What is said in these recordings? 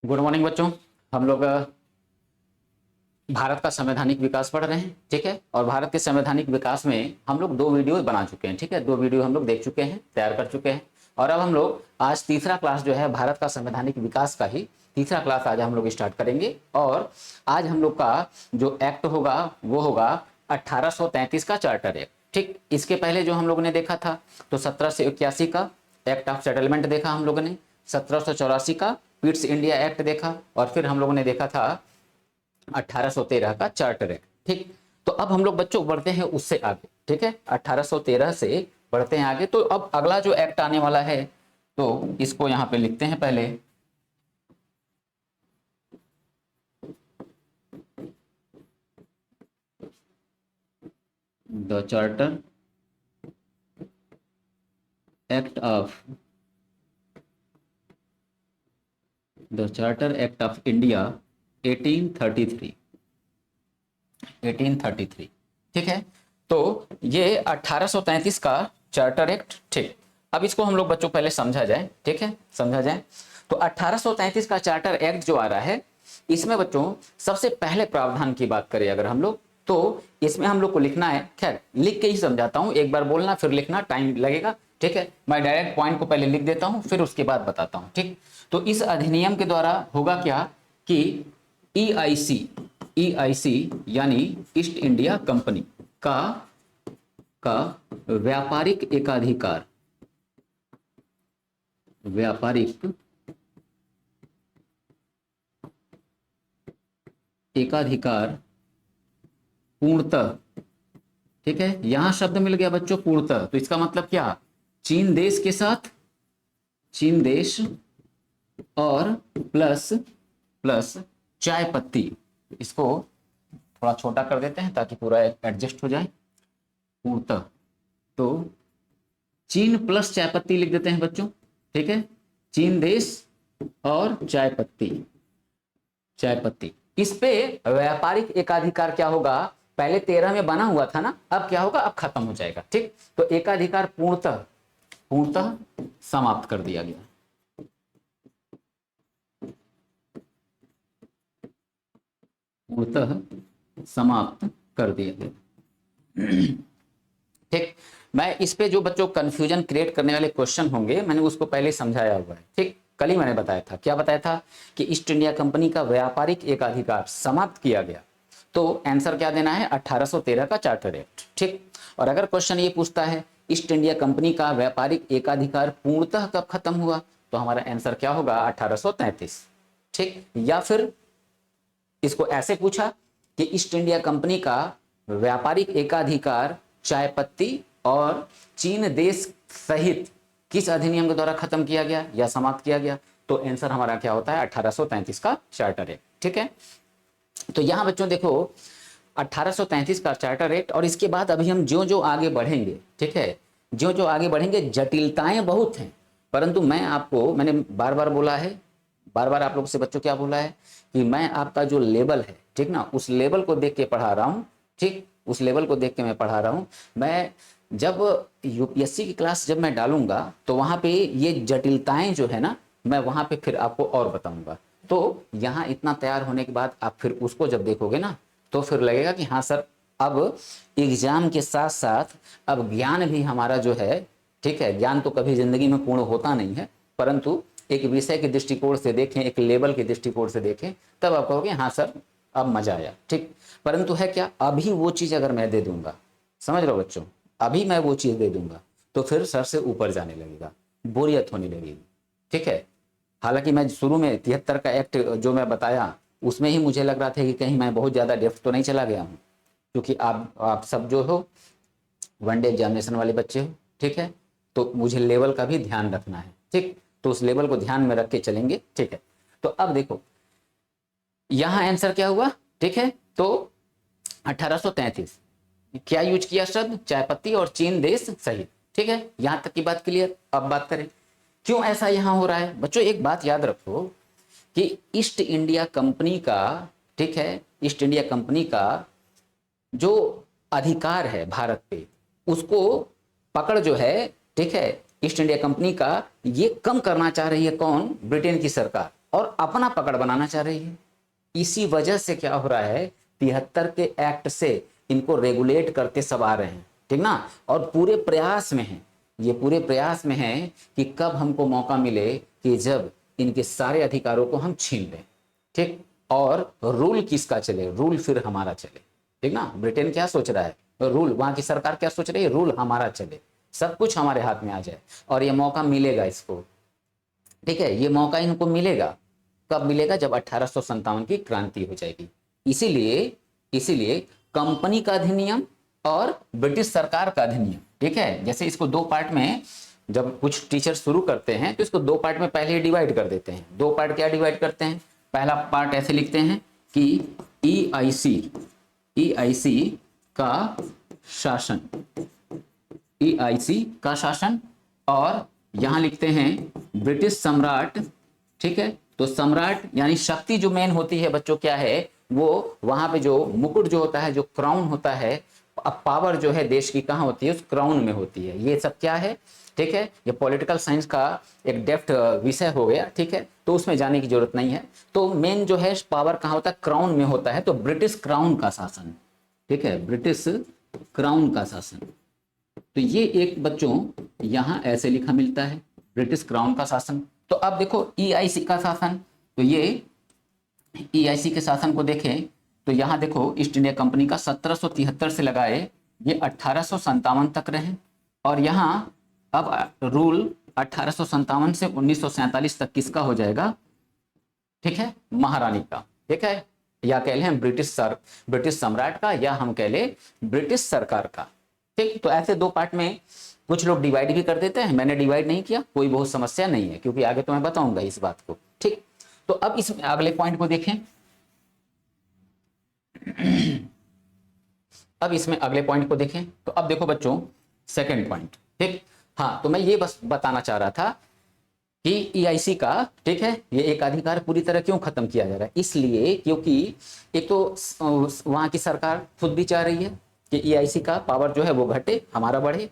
Good morning बच्चों। हम लोग भारत का संवैधानिक विकास पढ़ रहे हैं, ठीक है। और भारत के संवैधानिक विकास में हम लोग 2 वीडियो बना चुके हैं, ठीक है। 2 वीडियो हम लोग देख चुके हैं, तैयार कर चुके हैं। और अब हम लोग आज तीसरा क्लास जो है भारत का संवैधानिक विकास का ही तीसरा क्लास आज हम लोग स्टार्ट करेंगे। और आज हम लोग का जो एक्ट होगा वो होगा 1833 का चार्टर एक्ट, ठीक। इसके पहले जो हम लोग ने देखा था तो 1781 का एक्ट ऑफ सेटलमेंट देखा हम लोगों ने, 1784 का पिट्स इंडिया एक्ट देखा, और फिर हम लोगों ने देखा था 1813 का चार्टर एक्ट, ठीक। तो अब हम लोग बच्चों बढ़ते हैं उससे आगे, ठीक है। 1813 से बढ़ते हैं आगे। तो अब अगला जो एक्ट आने वाला है तो इसको यहां पे लिखते हैं पहले। The charter act of India 1833, 1833, ठीक है। तो ये 1833 का चार्टर एक्ट, ठीक। अब इसको हम लोग बच्चों पहले समझा जाए, ठीक है, समझा जाए। तो 1833 का चार्टर एक्ट जो आ रहा है इसमें बच्चों सबसे पहले प्रावधान की बात करें अगर हम लोग, तो इसमें हम लोग को लिखना है, खैर लिख के ही समझाता हूं, एक बार बोलना फिर लिखना, टाइम लगेगा, ठीक है। मैं डायरेक्ट पॉइंट को पहले लिख देता हूं फिर उसके बाद बताता हूं, ठीक। तो इस अधिनियम के द्वारा होगा क्या कि ईआईसी, यानी ईस्ट इंडिया कंपनी का व्यापारिक एकाधिकार, पूर्णतः, ठीक है। यहां शब्द मिल गया बच्चों पूर्णतः, तो इसका मतलब क्या, चीन देश के साथ, चीन देश और प्लस चाय पत्ती, इसको थोड़ा छोटा कर देते हैं ताकि पूरा एडजस्ट हो जाए, पूर्णतः। तो चीन प्लस चाय पत्ती लिख देते हैं बच्चों, ठीक है। चीन देश और चाय पत्ती, इस पे व्यापारिक एकाधिकार क्या होगा, पहले 13 में बना हुआ था ना, अब क्या होगा, अब खत्म हो जाएगा, ठीक। तो एकाधिकार पूर्णतः समाप्त कर दिया गया, पूर्णतः समाप्त कर दिया गया, ठीक। मैं इस पे जो बच्चों कंफ्यूजन क्रिएट करने वाले क्वेश्चन होंगे मैंने उसको पहले समझाया हुआ है, ठीक। कल ही मैंने बताया था, क्या बताया था कि ईस्ट इंडिया कंपनी का व्यापारिक एकाधिकार समाप्त किया गया। तो आंसर क्या देना है, 1813 का चार्टर एक्ट, ठीक। और अगर क्वेश्चन ये पूछता है ईस्ट इंडिया कंपनी का व्यापारिक एकाधिकार पूर्णतः कब खत्म हुआ, तो हमारा आंसर क्या होगा, 1833, ठीक। या फिर इसको ऐसे पूछा कि ईस्ट इंडिया कंपनी का व्यापारिक एकाधिकार चाय पत्ती और चीन देश सहित किस अधिनियम के द्वारा खत्म किया गया या समाप्त किया गया, तो आंसर हमारा क्या होता है, 1833 का चार्टर एक्ट, ठीक है। तो यहां बच्चों देखो 1833 का चार्टर एक्ट, और इसके बाद अभी हम जो जो आगे बढ़ेंगे, ठीक है, जो जो आगे बढ़ेंगे जटिलताएं बहुत हैं, परंतु मैंने बार बार बोला है, बार बार आप लोग से बच्चों क्या बोला है कि मैं आपका जो लेवल है, ठीक ना, उस लेवल को देख के पढ़ा रहा हूं, ठीक, उस लेवल को देख के मैं पढ़ा रहा हूं। मैं जब यूपीएससी की क्लास जब मैं डालूंगा तो वहां पे ये जटिलताएं जो है ना, मैं वहां पे फिर आपको और बताऊंगा। तो यहाँ इतना तैयार होने के बाद आप फिर उसको जब देखोगे ना तो फिर लगेगा कि हाँ सर, अब एग्जाम के साथ साथ अब ज्ञान भी हमारा जो है, ठीक है, ज्ञान तो कभी जिंदगी में पूर्ण होता नहीं है, परंतु एक विषय के दृष्टिकोण से देखें, एक लेवल के दृष्टिकोण से देखें, तब आप कहोगे हाँ सर अब मजा आया, ठीक। परंतु है क्या, अभी वो चीज अगर मैं दे दूंगा, समझ रहे हो बच्चों, अभी मैं वो चीज दे दूंगा तो फिर सर से ऊपर जाने लगेगा, बोरियत होने लगेगी, ठीक है। हालांकि मैं शुरू में 73 का एक्ट जो मैं बताया उसमें ही मुझे लग रहा था कि कहीं मैं बहुत ज्यादा डेप्थ तो नहीं चला गया हूँ, क्योंकि आप सब जो हो वनडे एग्जामिनेशन वाले बच्चे हो, ठीक है। तो मुझे लेवल का भी ध्यान रखना है, ठीक। तो उस लेवल को ध्यान में रख के चलेंगे, ठीक है। तो अब देखो यहां आंसर क्या हुआ, ठीक है। तो 1833 क्या यूज किया शब्द, चाय पत्ती और चीन देश सहित, ठीक है। यहां तक की बात क्लियर। अब बात करें क्यों ऐसा यहां हो रहा है बच्चों, एक बात याद रखो कि ईस्ट इंडिया कंपनी का, ठीक है, ईस्ट इंडिया कंपनी का जो अधिकार है भारत पे, उसको पकड़ जो है, ठीक है, ईस्ट इंडिया कंपनी का ये कम करना चाह रही है कौन, ब्रिटेन की सरकार। और अपना पकड़ बनाना चाह रही है। इसी वजह से क्या हो रहा है, 73 के एक्ट से इनको रेगुलेट करते सब आ रहे हैं, ठीक ना। और पूरे प्रयास में है, ये पूरे प्रयास में है कि कब हमको मौका मिले कि जब इनके सारे अधिकारों को हम छीन लें, ठीक। और रूल किसका चले, रूल फिर हमारा चले, ठीक ना। ब्रिटेन क्या सोच रहा है, रूल, वहां की सरकार क्या सोच रही है, रूल हमारा चले, सब कुछ हमारे हाथ में आ जाए। और ये मौका मिलेगा इसको, ठीक है, ये मौका इनको मिलेगा। कब मिलेगा, जब 1857 की क्रांति हो जाएगी। इसीलिए कंपनी का अधिनियम और ब्रिटिश सरकार का अधिनियम, ठीक है। जैसे इसको दो पार्ट में, जब कुछ टीचर शुरू करते हैं तो इसको दो पार्ट में पहले ही डिवाइड कर देते हैं। दो पार्ट क्या डिवाइड करते हैं, पहला पार्ट ऐसे लिखते हैं कि ईआईसी का शासन, ईआईसी का शासन, और यहां लिखते हैं ब्रिटिश सम्राट, ठीक है। तो सम्राट यानी शक्ति जो मेन होती है बच्चों क्या है, वो वहां पे जो मुकुट जो होता है, जो क्राउन होता है, पावर जो है देश की कहाँ होती है, उस क्राउन में होती है। ये सब क्या है, ठीक है, ये पॉलिटिकल साइंस का एक डेप्थ विषय हो गया, ठीक है, तो उसमें जाने की जरूरत नहीं है। तो मेन जो है पावर कहाँ होता है, क्राउन में होता है। तो ब्रिटिश क्राउन का शासन, ठीक है, ब्रिटिश क्राउन का शासन। तो ये एक बच्चों यहां ऐसे लिखा मिलता है, ब्रिटिश क्राउन का शासन। तो अब देखो ईआईसी का शासन, तो ये ईआईसी के शासन को देखें तो यहां देखो ईस्ट इंडिया कंपनी का 1773 से लगाए ये 1857 तक रहे। और यहां अब रूल 1857 से 1947 तक किसका हो जाएगा, ठीक है, महारानी का, ठीक है, या कह लें ब्रिटिश सम्राट का, या हम कह लें ब्रिटिश सरकार का, ठीक। तो ऐसे दो पार्ट में कुछ लोग डिवाइड भी कर देते हैं, मैंने डिवाइड नहीं किया, कोई बहुत समस्या नहीं है, क्योंकि आगे तो मैं बताऊंगा इस बात को, ठीक। तो अब इसमें अगले पॉइंट को देखें, अब इसमें अगले पॉइंट को देखें। तो अब देखो बच्चों सेकंड पॉइंट, ठीक। हाँ, तो मैं ये बस बताना चाह रहा था कि ईआईसी का, ठीक है, ये एक अधिकार पूरी तरह क्यों खत्म किया जा रहा है, इसलिए क्योंकि एक तो वहां की सरकार खुद भी चाह रही है कि ईआईसी का पावर जो है वो घटे, हमारा बढ़े।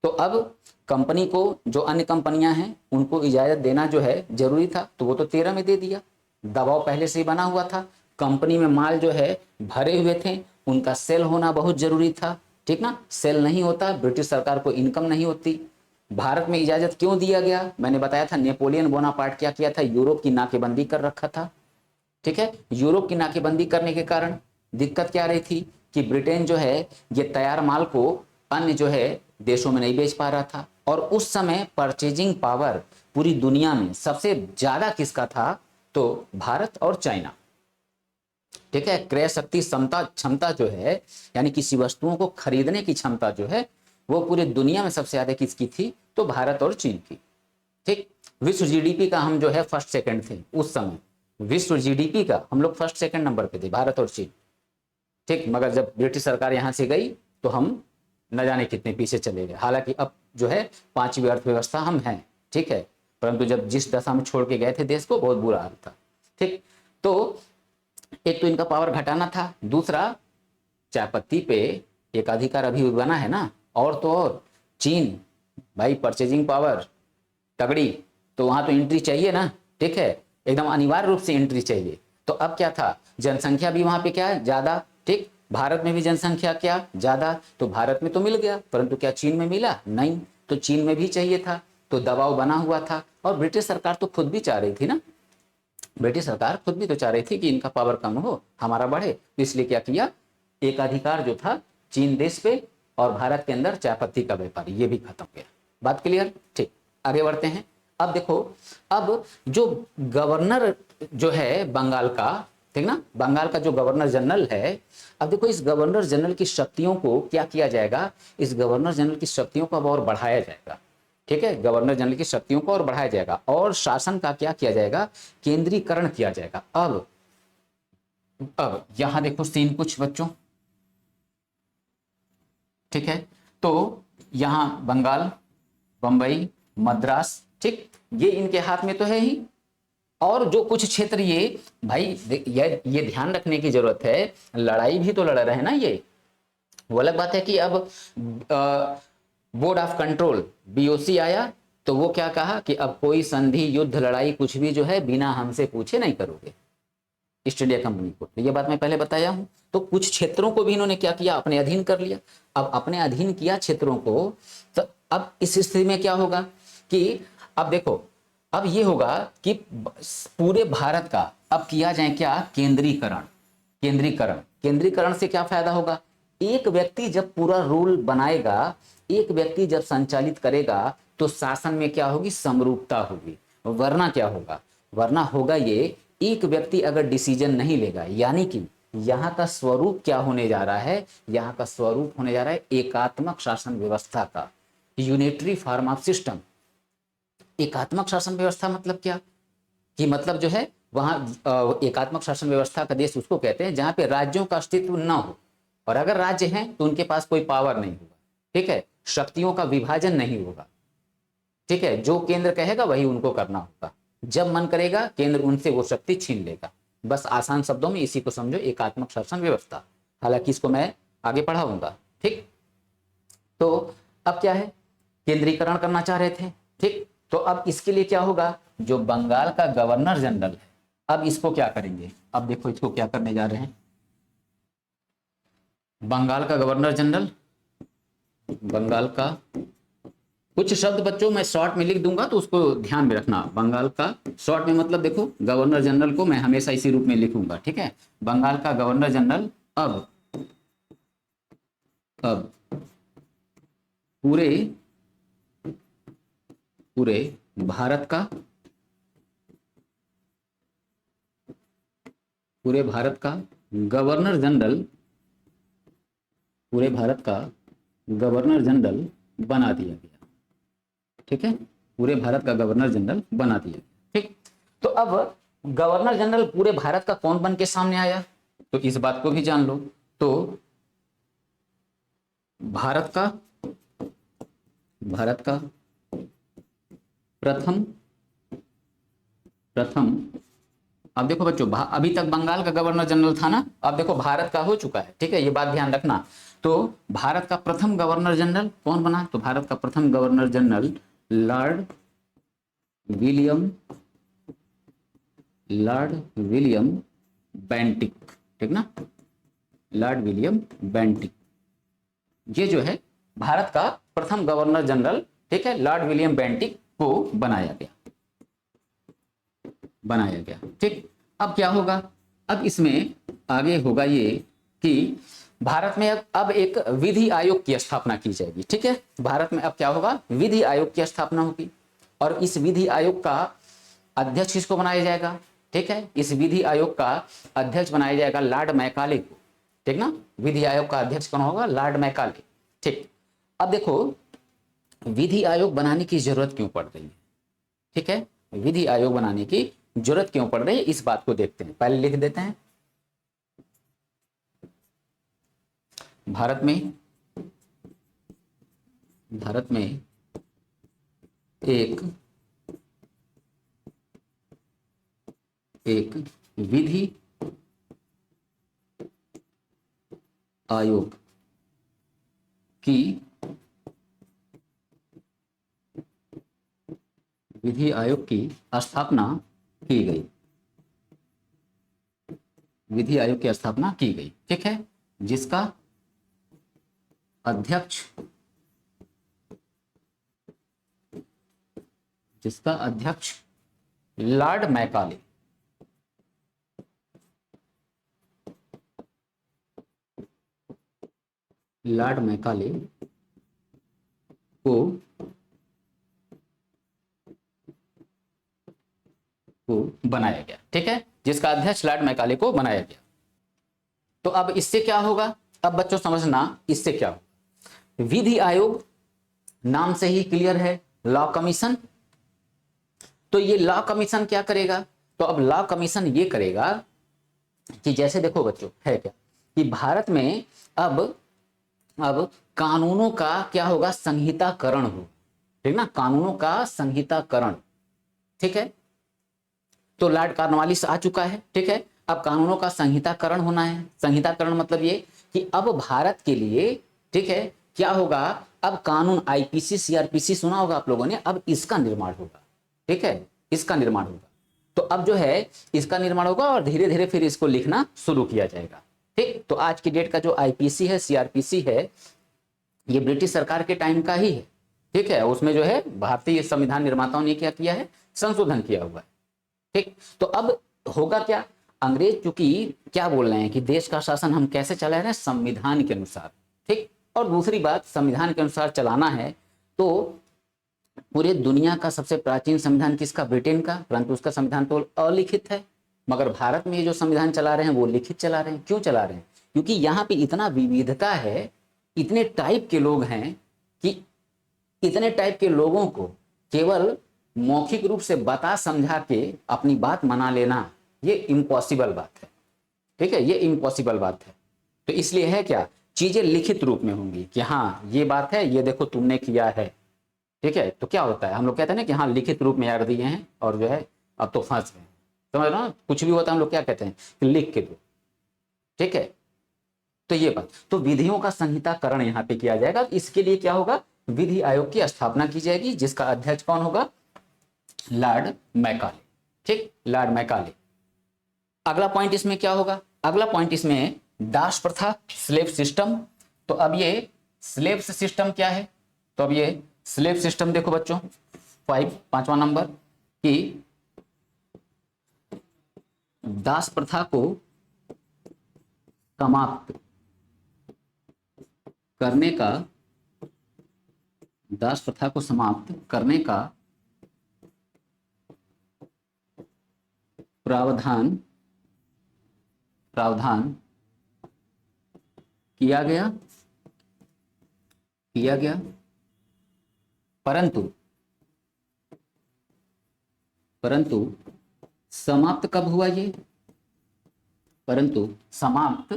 तो अब कंपनी को, जो अन्य कंपनियां हैं उनको इजाजत देना जो है जरूरी था, तो वो तो 13 में दे दिया। दबाव पहले से ही बना हुआ था, कंपनी में माल जो है भरे हुए थे, उनका सेल होना बहुत जरूरी था, ठीक ना। सेल नहीं होता, ब्रिटिश सरकार को इनकम नहीं होती। भारत में इजाजत क्यों दिया गया, मैंने बताया था, नेपोलियन बोनापार्ट क्या किया था, यूरोप की नाकेबंदी कर रखा था, ठीक है। यूरोप की नाकेबंदी करने के कारण दिक्कत क्या रही थी कि ब्रिटेन जो है ये तैयार माल को अन्य जो है देशों में नहीं बेच पा रहा था। और उस समय परचेजिंग पावर पूरी दुनिया में सबसे ज्यादा किसका था, तो भारत और चाइना, ठीक है। क्रय शक्ति क्षमता जो है, यानी किसी वस्तुओं को खरीदने की क्षमता जो है, वो पूरी दुनिया में सबसे ज्यादा किसकी थी, तो भारत और चीन की, ठीक। विश्व जीडीपी का हम जो है फर्स्ट सेकंड थे उस समय, विश्व जीडीपी का हम लोग फर्स्ट सेकंड नंबर पे थे, भारत और चीन, ठीक। मगर जब ब्रिटिश सरकार यहां से गई तो हम न जाने कितने पीछे चले गए। हालांकि अब जो है 5वीं अर्थव्यवस्था हम हैं, ठीक है, परंतु जब जिस दशा में छोड़ के गए थे देश को, बहुत बुरा हाल था, ठीक। तो एक तो इनका पावर घटाना था, दूसरा चाय पत्ती पे एक अधिकार अभी बना है ना, और तो और चीन भाई परचेजिंग पावर तगड़ी, तो वहां तो एंट्री चाहिए ना, ठीक है, एकदम अनिवार्य रूप से एंट्री चाहिए। तो अब क्या था, जनसंख्या भी वहां पे क्या है, ज्यादा, ठीक। भारत में भी जनसंख्या क्या ज्यादा, तो भारत में तो मिल गया, परंतु क्या चीन में मिला, नहीं, तो चीन में भी चाहिए था, तो दबाव बना हुआ था। और ब्रिटिश सरकार तो खुद भी चाह रही थी ना, ब्रिटिश सरकार खुद भी तो चाह रही थी कि इनका पावर कम हो, हमारा बढ़े, तो इसलिए क्या किया, एक अधिकार जो था चीन देश पे और भारत के अंदर चाय पत्ती का व्यापार, ये भी खत्म गया। बात क्लियर, ठीक। आगे बढ़ते हैं। अब देखो, अब जो गवर्नर जो है बंगाल का, ठीक ना, बंगाल का जो गवर्नर जनरल है, अब देखो इस गवर्नर जनरल की शक्तियों को क्या किया जाएगा, इस गवर्नर जनरल की शक्तियों को अब और बढ़ाया जाएगा, ठीक है, गवर्नर जनरल की शक्तियों को और बढ़ाया जाएगा, और शासन का क्या किया जाएगा, केंद्रीकरण किया जाएगा। अब यहां देखो सीन कुछ बच्चों, ठीक है, तो यहां बंगाल, बंबई, मद्रास, ठीक, ये इनके हाथ में तो है ही। और जो कुछ क्षेत्र ये भाई ये ध्यान रखने की जरूरत है, लड़ाई भी तो लड़ रहे हैं ना ये, वो अलग बात है कि अब बोर्ड ऑफ कंट्रोल बीओसी आया, तो वो क्या कहा कि अब कोई संधि, युद्ध, लड़ाई कुछ भी जो है बिना हमसे पूछे नहीं करोगे ईस्ट इंडिया कंपनी को। तो ये बात मैं पहले बताया हूं। तो कुछ क्षेत्रों को भी इन्होंने क्या किया, अपने अधीन कर लिया। अब अपने अधीन किया क्षेत्रों को, तो अब इस स्थिति में क्या होगा कि अब देखो, अब ये होगा कि पूरे भारत का अब किया जाए क्या, केंद्रीकरण। केंद्रीकरण, केंद्रीकरण से क्या फायदा होगा, एक व्यक्ति जब पूरा रूल बनाएगा, एक व्यक्ति जब संचालित करेगा, तो शासन में क्या होगी, समरूपता होगी। वरना क्या होगा, वरना होगा ये, एक व्यक्ति अगर डिसीजन नहीं लेगा, यानी कि यहाँ का स्वरूप क्या होने जा रहा है, यहाँ का स्वरूप होने जा रहा है एकात्मक शासन व्यवस्था का, यूनिटरी फॉर्म ऑफ सिस्टम। एकात्मक शासन व्यवस्था मतलब क्या, कि मतलब जो है वहां एकात्मक शासन व्यवस्था का देश उसको कहते हैं जहां पे राज्यों का अस्तित्व न हो, और अगर राज्य हैं तो उनके पास कोई पावर नहीं होगा, ठीक है, शक्तियों का विभाजन नहीं होगा, ठीक है, जो केंद्र कहेगा वही उनको करना होगा, जब मन करेगा केंद्र उनसे वो शक्ति छीन लेगा। बस आसान शब्दों में इसी को समझो, एकात्मक शासन व्यवस्था। हालांकि इसको मैं आगे पढ़ाऊंगा, ठीक। तो अब क्या है, केंद्रीकरण करना चाह रहे थे, ठीक। तो अब इसके लिए क्या होगा, जो बंगाल का गवर्नर जनरल है, अब इसको क्या करेंगे, अब देखो इसको क्या करने जा रहे हैं, बंगाल का गवर्नर जनरल, बंगाल का कुछ शब्द बच्चों मैं शॉर्ट में लिख दूंगा तो उसको ध्यान में रखना। बंगाल का शॉर्ट में मतलब देखो, गवर्नर जनरल को मैं हमेशा इसी रूप में लिखूंगा, ठीक है। बंगाल का गवर्नर जनरल अब पूरे पूरे भारत का, पूरे भारत का गवर्नर जनरल, पूरे भारत का गवर्नर जनरल बना दिया गया, ठीक है, पूरे भारत का गवर्नर जनरल बना दिया गया, ठीक। तो अब गवर्नर जनरल पूरे भारत का कौन बन के सामने आया, तो इस बात को भी जान लो। तो भारत का प्रथम, अब देखो बच्चों, अभी तक बंगाल का गवर्नर जनरल था ना, अब देखो भारत का हो चुका है, ठीक है, ये बात ध्यान रखना। तो भारत का प्रथम गवर्नर जनरल कौन बना, तो भारत का प्रथम governor general Lord William Bentinck, ठीक ना, लॉर्ड विलियम बेंटिक, ये जो है भारत का प्रथम गवर्नर जनरल, ठीक है, लॉर्ड विलियम बेंटिक को बनाया गया, ठीक। अब क्या होगा, अब इसमें आगे होगा ये कि भारत में अब एक विधि आयोग की स्थापना की जाएगी, ठीक है। भारत में अब क्या होगा, विधि आयोग की स्थापना होगी, और इस विधि आयोग का अध्यक्ष किसको बनाया जाएगा, ठीक है, इस विधि आयोग का अध्यक्ष बनाया जाएगा लॉर्ड मैकाले को, ठीक ना। विधि आयोग का अध्यक्ष कौन होगा, लॉर्ड मैकाले, ठीक। अब देखो विधि आयोग बनाने की जरूरत क्यों पड़ रही है, ठीक है, विधि आयोग बनाने की जरूरत क्यों पड़ रही है, इस बात को देखते हैं, पहले लिख देते हैं। भारत में एक विधि आयोग की स्थापना की गई, विधि आयोग की स्थापना की गई, ठीक है, जिसका अध्यक्ष लॉर्ड मैकाले, को बनाया गया, ठीक है, जिसका अध्यक्ष लॉर्ड मैकाले को बनाया गया। तो अब इससे क्या होगा, अब बच्चों समझना, इससे क्या होगा, विधि आयोग नाम से ही क्लियर है, लॉ कमीशन। तो ये लॉ कमीशन क्या करेगा, तो अब लॉ कमीशन ये करेगा कि जैसे देखो बच्चों है क्या, कि भारत में अब कानूनों का क्या होगा, संहिताकरण हो, ठीक ना, कानूनों का संहिताकरण, ठीक है। तो लॉर्ड कॉर्नवालिस आ चुका है, ठीक है, अब कानूनों का संहिताकरण होना है। संहिताकरण मतलब ये कि अब भारत के लिए, ठीक है, क्या होगा, अब कानून आईपीसी सीआरपीसी सुना होगा आप लोगों ने, अब इसका निर्माण होगा, ठीक है, इसका निर्माण होगा। तो अब जो है इसका निर्माण होगा और धीरे धीरे फिर इसको लिखना शुरू किया जाएगा, ठीक। तो आज की डेट का जो आईपीसी है सीआरपीसी है, ये ब्रिटिश सरकार के टाइम का ही है, ठीक है। उसमें जो है भारतीय संविधान निर्माताओं ने क्या किया है, संशोधन किया हुआ है, ठीक। तो अब होगा क्या, अंग्रेज चूंकि क्या बोल रहे हैं कि देश का शासन हम कैसे चला रहे हैं, संविधान के अनुसार, ठीक। और दूसरी बात, संविधान के अनुसार चलाना है तो पूरे दुनिया का सबसे प्राचीन संविधान किसका, ब्रिटेन का, परंतु उसका संविधान तो अलिखित है। मगर भारत में ये जो संविधान चला रहे हैं वो लिखित चला रहे हैं। क्यों चला रहे हैं, क्योंकि यहाँ पे इतना विविधता है, इतने टाइप के लोग हैं कि इतने टाइप के लोगों को केवल मौखिक रूप से बता समझा के अपनी बात मना लेना, ये इम्पॉसिबल बात है, ठीक है, ये इम्पॉसिबल बात है। तो इसलिए है क्या, चीजें लिखित रूप में होंगी कि हाँ ये बात है, ये देखो तुमने किया है, ठीक है। तो क्या होता है, हम लोग कहते हैं ना कि हाँ लिखित रूप में यार दिए हैं और जो है अब तो फंस गए, समझ रहे हो ना, कुछ भी होता है हम लोग क्या कहते हैं कि लिख के दो, ठीक है। तो ये बात, तो विधियों का संहिताकरण यहाँ पे किया जाएगा। इसके लिए क्या होगा, विधि आयोग की स्थापना की जाएगी, जिसका अध्यक्ष कौन होगा, लॉर्ड मैकाले, ठीक, लॉर्ड मैकाले। अगला पॉइंट इसमें क्या होगा, अगला पॉइंट इसमें दास प्रथा, स्लेव सिस्टम। तो अब ये स्लेव सिस्टम क्या है, तो अब ये स्लेव सिस्टम देखो बच्चों, 5वां नंबर कि दास प्रथा को समाप्त करने का, दास प्रथा को समाप्त करने का प्रावधान किया गया, परंतु समाप्त कब हुआ ये, परंतु समाप्त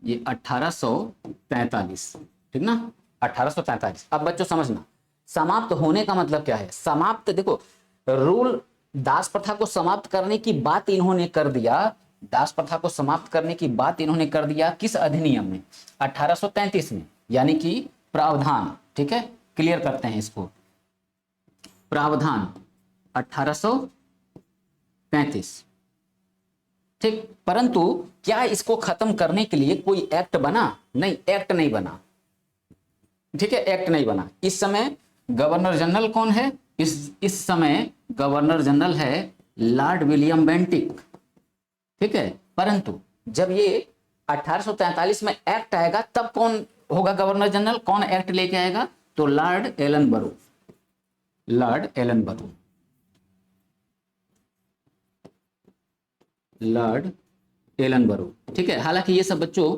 ये 1843, ठीक ना, 1843। अब बच्चों समझना, समाप्त होने का मतलब क्या है, समाप्त देखो, रूल दास प्रथा को समाप्त करने की बात इन्होंने कर दिया, दास प्रथा को समाप्त करने की बात इन्होंने कर दिया किस अधिनियम में, 1833 में, यानी कि प्रावधान, ठीक है, क्लियर करते हैं इसको, प्रावधान 1833, ठीक। परंतु क्या इसको खत्म करने के लिए कोई एक्ट बना, नहीं, एक्ट नहीं बना, ठीक है, एक्ट नहीं बना। इस समय गवर्नर जनरल कौन है, इस समय गवर्नर जनरल है लॉर्ड विलियम बेंटिक, ठीक है। परंतु जब ये 1843 में एक्ट आएगा तब कौन होगा गवर्नर जनरल, कौन एक्ट लेके आएगा, तो लॉर्ड एलन बरो, लॉर्ड एलन बरो, लॉर्ड एलन बरो, ठीक है। हालांकि ये सब बच्चों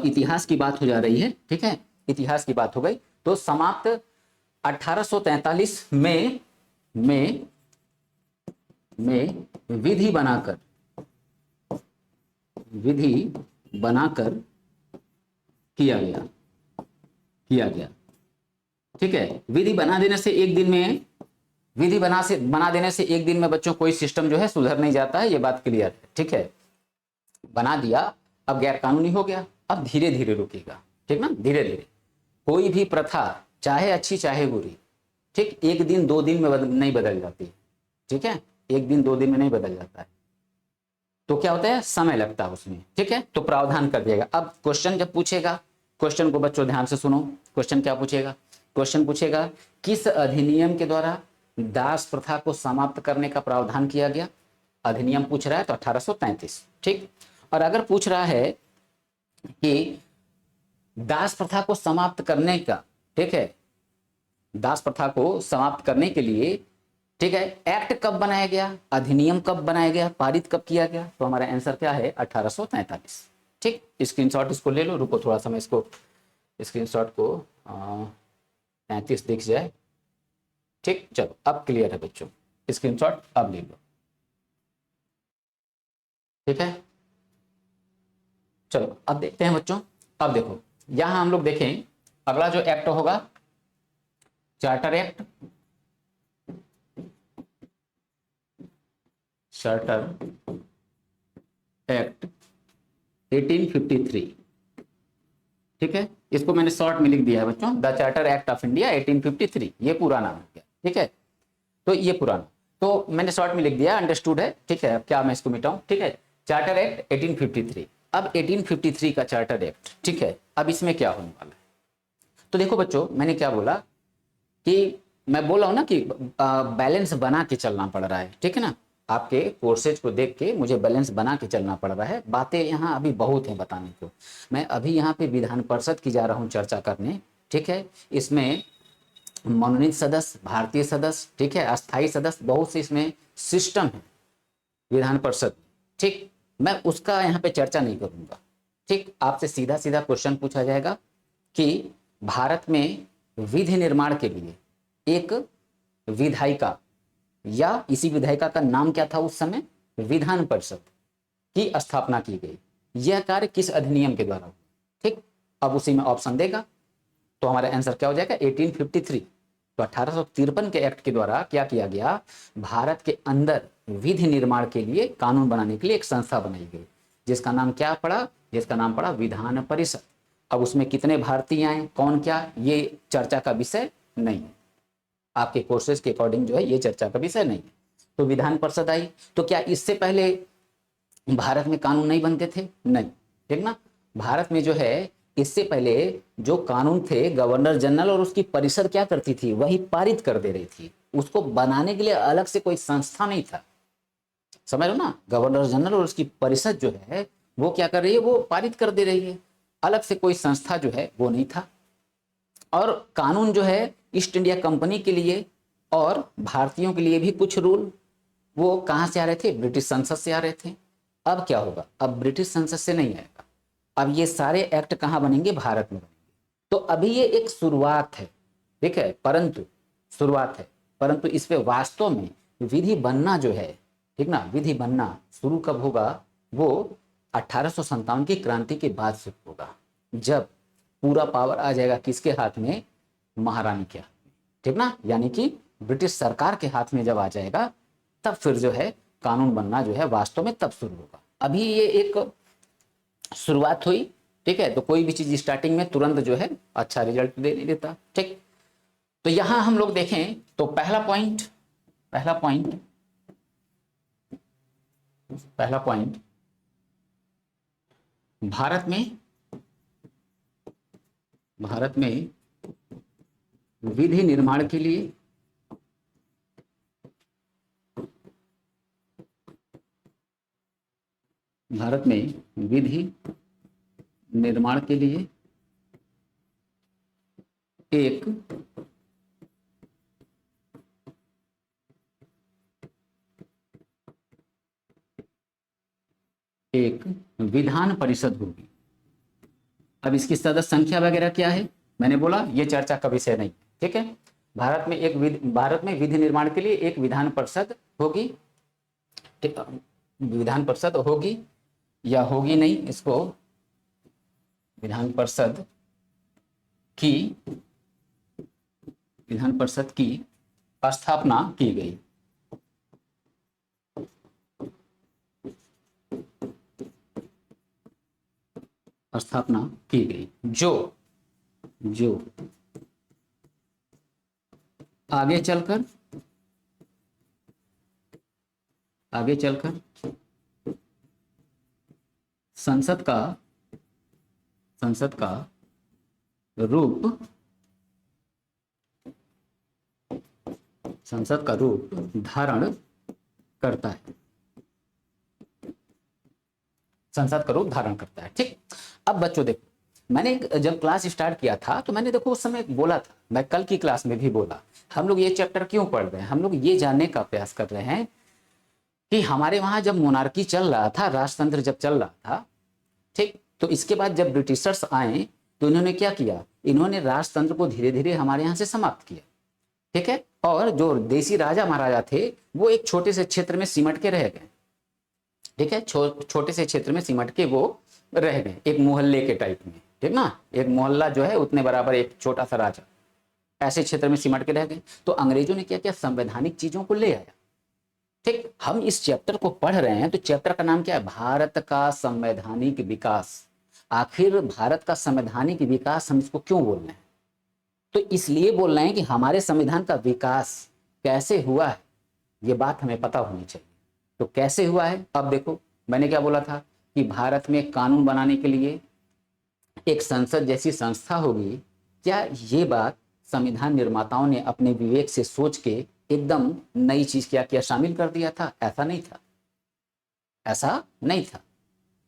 इतिहास की बात हो जा रही है, ठीक है, इतिहास की बात हो गई। तो समाप्त 1843 में विधि बनाकर किया गया, ठीक है। विधि बना देने से एक दिन में, विधि बना देने से एक दिन में बच्चों कोई सिस्टम जो है सुधर नहीं जाता है, ये बात क्लियर है, ठीक है। बना दिया, अब गैर कानूनी हो गया, अब धीरे धीरे रुकेगा, ठीक ना, धीरे धीरे। कोई भी प्रथा चाहे अच्छी चाहे बुरी, ठीक, एक दिन दो दिन में नहीं बदल जाती, ठीक है, एक दिन दो दिन में नहीं बदल जाता है, तो क्या होता है, समय लगता है उसमें, ठीक है। तो प्रावधान कर दिएगा। अब क्वेश्चन जब पूछेगा, क्वेश्चन को बच्चों ध्यान से सुनो, क्वेश्चन क्या पूछेगा, क्वेश्चन पूछेगा किस अधिनियम के द्वारा दास प्रथा को समाप्त करने का प्रावधान किया गया, अधिनियम पूछ रहा है तो 1833, ठीक। और अगर पूछ रहा है कि दास प्रथा को समाप्त करने का, ठीक है, दास प्रथा को समाप्त करने के लिए, ठीक है, एक्ट कब बनाया गया, अधिनियम कब बनाया गया, पारित कब किया गया, तो हमारा आंसर क्या है, 1843, ठीक। स्क्रीनशॉट इसको ले लो, रुको थोड़ा सा मैं इसको स्क्रीनशॉट को 33 दिख जाए, ठीक। चलो अब क्लियर है बच्चों, स्क्रीनशॉट अब ले लो, ठीक है। चलो अब देखते हैं बच्चों, अब देखो यहां हम लोग देखें, अगला जो एक्ट होगा चार्टर एक्ट, चार्टर एक्ट 1853, ठीक है, इसको मैंने शॉर्ट में लिख दिया है बच्चों, the charter act of India 1853, ये पूरा नाम हो गया, ठीक है। तो ये पुराना, तो मैंने शॉर्ट में लिख दिया, अंडरस्टूड है, ठीक है। अब क्या मैं इसको मिटाऊं, ठीक है। चार्टर एक्ट 1853, अब 1853 का चार्टर एक्ट, ठीक है। अब इसमें क्या होने वाला है, तो देखो बच्चों, मैंने क्या बोला कि मैं बोला हूं ना कि बैलेंस बना के चलना पड़ रहा है, ठीक है ना। आपके कोर्सेज को देख के मुझे बैलेंस बना के चलना पड़ रहा है। बातें यहाँ अभी बहुत हैं बताने को। मैं अभी यहाँ पे विधान परिषद की जा रहा हूँ चर्चा करने, ठीक है। इसमें मनोनीत सदस्य, भारतीय सदस्य, ठीक है, अस्थायी सदस्य, बहुत से इसमें सिस्टम है विधान परिषद, ठीक। मैं उसका यहाँ पे चर्चा नहीं करूंगा, ठीक। आपसे सीधा सीधा क्वेश्चन पूछा जाएगा कि भारत में विधि निर्माण के लिए एक विधायिका, या इसी विधायिका का नाम क्या था उस समय, विधान परिषद की स्थापना की गई। यह कार्य किस अधिनियम के द्वारा हुआ, ठीक। अब उसी में ऑप्शन देगा, तो हमारा आंसर क्या हो जाएगा 1853। तो 1853 के एक्ट के द्वारा क्या किया गया, भारत के अंदर विधि निर्माण के लिए, कानून बनाने के लिए एक संस्था बनाई गई, जिसका नाम क्या पड़ा, जिसका नाम पड़ा विधान परिषद। अब उसमें कितने भारतीय आए, कौन क्या, ये चर्चा का विषय नहीं है, आपके कोर्सेज के अकॉर्डिंग जो है ये चर्चा का विषय नहीं है। तो विधान परिषद आई, तो क्या इससे पहले भारत में कानून नहीं बनते थे, नहीं, ठीक ना। भारत में जो है इससे पहले जो कानून थे, गवर्नर जनरल और उसकी परिषद क्या करती थी, वही पारित कर दे रही थी। उसको बनाने के लिए अलग से कोई संस्था नहीं था, समझ लो ना। गवर्नर जनरल और उसकी परिषद जो है वो क्या कर रही है, वो पारित कर दे रही है, अलग से कोई संस्था जो है वो नहीं था। और कानून जो है ईस्ट इंडिया कंपनी के लिए और भारतीयों के लिए भी कुछ रूल, वो कहाँ से आ रहे थे, ब्रिटिश संसद से आ रहे थे। अब क्या होगा, अब ब्रिटिश संसद से नहीं आएगा, अब ये सारे एक्ट कहाँ बनेंगे, भारत में बनेंगे। तो अभी ये एक शुरुआत है, ठीक है, परंतु शुरुआत है, परंतु इस पे वास्तव में विधि बनना जो है, ठीक ना, विधि बनना शुरू कब होगा, वो 1857 की क्रांति के बाद शुरू होगा, जब पूरा पावर आ जाएगा किसके हाथ में, महारानी के हाथ में, ठीक ना, यानी कि ब्रिटिश सरकार के हाथ में जब आ जाएगा, तब फिर जो है कानून बनना जो है वास्तव में तब शुरू होगा। अभी ये एक शुरुआत हुई, ठीक है। तो कोई भी चीज स्टार्टिंग में तुरंत जो है अच्छा रिजल्ट दे नहीं देता, ठीक। तो यहां हम लोग देखें तो पहला पॉइंट भारत में विधि निर्माण के लिए एक विधान परिषद होगी। अब इसकी सदस्य संख्या वगैरह क्या है, मैंने बोला ये चर्चा का विषय नहीं, ठीक है। भारत में विधि निर्माण के लिए एक विधान परिषद होगी, ठीक, विधान परिषद होगी या होगी नहीं, इसको विधान परिषद की स्थापना की गई। जो आगे चलकर संसद का रूप धारण करता है, ठीक। अब बच्चों देखो, मैंने जब क्लास स्टार्ट किया था तो मैंने देखो उस समय बोला था, मैं कल की क्लास में भी बोला, हम लोग ये चैप्टर क्यों पढ़ रहे हैं, हम लोग ये जानने का प्रयास कर रहे हैं कि हमारे वहां जब मोनार्की चल रहा था, राजतंत्र जब चल रहा था, ठीक, तो इसके बाद जब ब्रिटिशर्स आए तो इन्होंने क्या किया, इन्होंने राजतंत्र को धीरे धीरे हमारे यहाँ से समाप्त किया, ठीक है। और जो देसी राजा महाराजा थे वो एक छोटे से क्षेत्र में सिमट के रह गए, ठीक है, छोटे से क्षेत्र में सिमट के वो रह गए, एक मोहल्ले के टाइप में, ठीक ना, एक मोहल्ला जो है उतने बराबर एक छोटा सा राजा, ऐसे क्षेत्र में सिमट के रह गए। तो अंग्रेजों ने क्या किया, संवैधानिक चीजों को ले आया, ठीक। हम इस चैप्टर को पढ़ रहे हैं तो चैप्टर का नाम क्या है, भारत का संवैधानिक विकास। आखिर भारत का संवैधानिक विकास हम इसको क्यों बोल रहे हैं? तो इसलिए बोल रहे हैं कि हमारे संविधान का विकास कैसे हुआ है, ये बात हमें पता होनी चाहिए। तो कैसे हुआ है, अब देखो मैंने क्या बोला था कि भारत में कानून बनाने के लिए एक संसद जैसी संस्था होगी। क्या ये बात संविधान निर्माताओं ने अपने विवेक से सोच के एकदम नई चीज क्या किया, शामिल कर दिया था? ऐसा नहीं था, ऐसा नहीं था।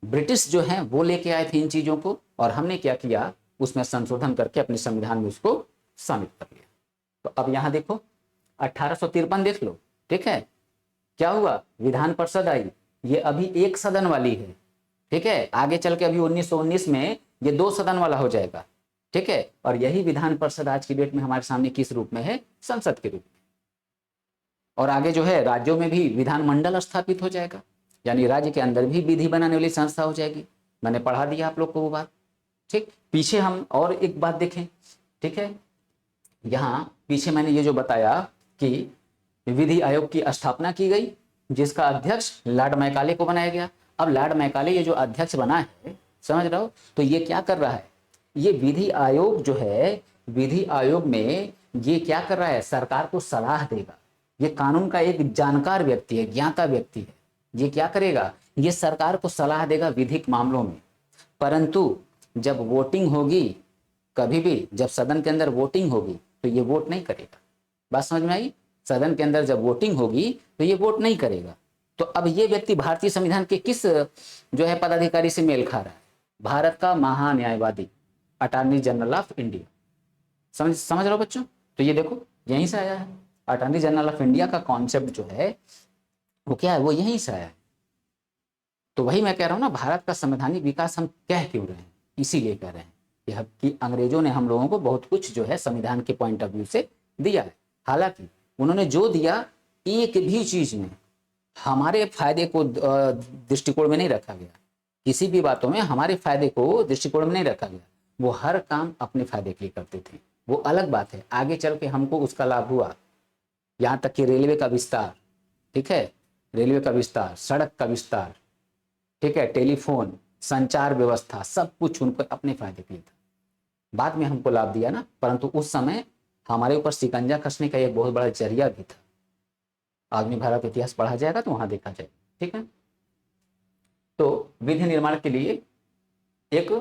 ब्रिटिश जो है वो लेके आए थे इन चीजों को, और हमने क्या किया, उसमें संशोधन करके अपने संविधान में उसको शामिल कर लिया। तो अब यहां देखो 1853 देख लो, ठीक है, क्या हुआ, विधान परिषद आई, ये अभी एक सदन वाली है, ठीक है, आगे चल के अभी 1919 में ये 2 सदन वाला हो जाएगा, ठीक है। और यही विधान परिषद आज की डेट में हमारे सामने किस रूप में है, संसद के रूप में। और आगे जो है राज्यों में भी विधानमंडल स्थापित हो जाएगा, यानी राज्य के अंदर भी विधि बनाने वाली संस्था हो जाएगी। मैंने पढ़ा दिया आप लोग को वो बात, ठीक। पीछे हम और एक बात देखें, ठीक है, यहाँ पीछे मैंने ये जो बताया कि विधि आयोग की स्थापना की गई, जिसका अध्यक्ष लॉर्ड मैकाले को बनाया गया। अब लॉर्ड मैकाले ये जो अध्यक्ष बना है, समझ रहे हो, तो ये क्या कर रहा है, ये विधि आयोग जो है, विधि आयोग में ये क्या कर रहा है, सरकार को सलाह देगा। ये कानून का एक जानकार व्यक्ति है, ज्ञाता व्यक्ति है। ये क्या करेगा, ये सरकार को सलाह देगा विधिक मामलों में। परंतु जब वोटिंग होगी, कभी भी जब सदन के अंदर वोटिंग होगी तो ये वोट नहीं करेगा। बात समझ में आई? सदन के अंदर जब वोटिंग होगी तो ये वोट नहीं करेगा। तो अब ये व्यक्ति भारतीय संविधान के किस जो है पदाधिकारी से मेल खा रहा है? भारत का महान्यायवादी, अटॉर्नी जनरल ऑफ इंडिया। समझ रहे हो बच्चों? तो ये देखो यहीं से आया है, अटॉर्नी जनरल ऑफ इंडिया का कॉन्सेप्ट जो है वो क्या है, वो यहीं से आया है। तो वही मैं कह रहा हूं ना, भारत का संवैधानिक विकास हम कह क्यों रहे हैं, इसीलिए कह रहे हैं कि अंग्रेजों ने हम लोगों को बहुत कुछ जो है संविधान के पॉइंट ऑफ व्यू से दिया है। हालांकि उन्होंने जो दिया, एक भी चीज में हमारे फायदे को दृष्टिकोण में नहीं रखा गया। किसी भी बातों में हमारे फायदे को दृष्टिकोण में नहीं रखा गया। वो हर काम अपने फायदे के लिए करते थे, वो अलग बात है। आगे चल के हमको उसका लाभ हुआ, यहाँ तक कि रेलवे का विस्तार, ठीक है, रेलवे का विस्तार, सड़क का विस्तार, ठीक है, टेलीफोन, संचार व्यवस्था, सब कुछ उनको अपने फायदे के लिए था। बाद में हमको लाभ दिया ना, परंतु उस समय हमारे ऊपर शिकंजा कसने का एक बहुत बड़ा जरिया भी था। आधुनिक भारत इतिहास पढ़ा जाएगा तो वहां देखा जाएगा, ठीक है। तो विधि निर्माण के लिए एक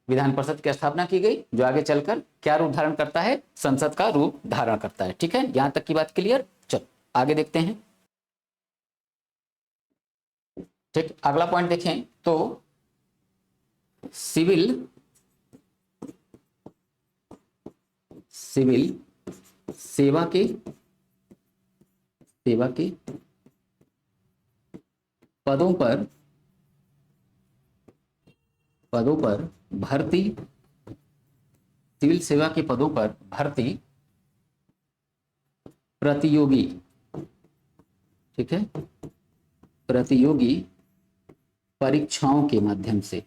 विधान परिषद की स्थापना की गई, जो आगे चलकर क्या रूप धारण करता है, संसद का रूप धारण करता है, ठीक है। यहां तक की बात क्लियर? चलो आगे देखते हैं, ठीक। अगला पॉइंट देखें तो सिविल सेवा के पदों पर भर्ती, सिविल सेवा के पदों पर भर्ती प्रतियोगी, ठीक है, प्रतियोगी परीक्षाओं के माध्यम से,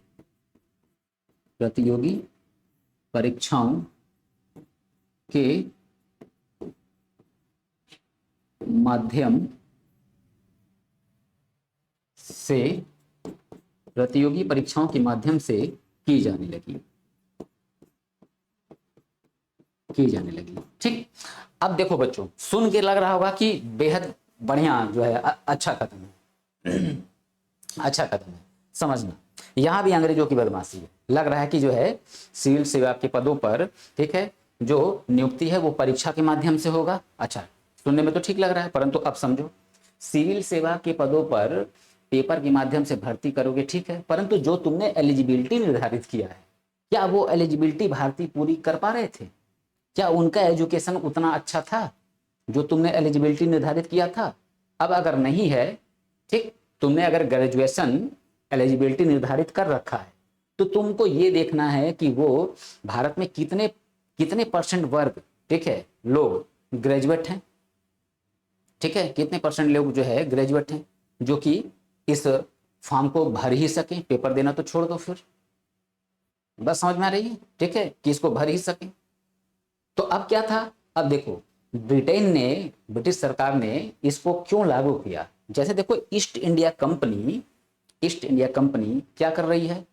प्रतियोगी परीक्षाओं के माध्यम से, प्रतियोगी परीक्षाओं के माध्यम से की जाने लगी, ठीक। अब देखो बच्चों, सुन के लग रहा होगा कि बेहद बढ़िया जो है, अच्छा कदम है, अच्छा कदम है। समझना, यहां भी अंग्रेजों की बदमाशी है। लग रहा है कि जो है सिविल सेवा के पदों पर, ठीक है, जो नियुक्ति है वो परीक्षा के माध्यम से होगा। अच्छा, सुनने में तो ठीक लग रहा है, परंतु अब समझो, सिविल सेवा के पदों पर पेपर के माध्यम से भर्ती करोगे, ठीक है, परंतु जो तुमने एलिजिबिलिटी निर्धारित किया है, क्या वो एलिजिबिलिटी भारतीय पूरी कर पा रहे थे? क्या उनका एजुकेशन उतना अच्छा था जो तुमने एलिजिबिलिटी निर्धारित किया था? अब अगर नहीं है, ठीक, तुमने अगर ग्रेजुएशन एलिजिबिलिटी निर्धारित कर रखा है, तो तुमको ये देखना है कि वो भारत में कितने परसेंट वर्ग, ठीक है, लोग ग्रेजुएट हैं, ठीक है, कितने परसेंट लोग जो है ग्रेजुएट हैं, जो कि इस फॉर्म को भर ही सकें। पेपर देना तो छोड़ दो, फिर बस समझ में आ रही है, ठीक है, कि इसको भर ही सकें। तो अब क्या था, अब देखो ब्रिटिश सरकार ने इसको क्यों लागू किया। जैसे देखो ईस्ट इंडिया कंपनी क्या कर रही है,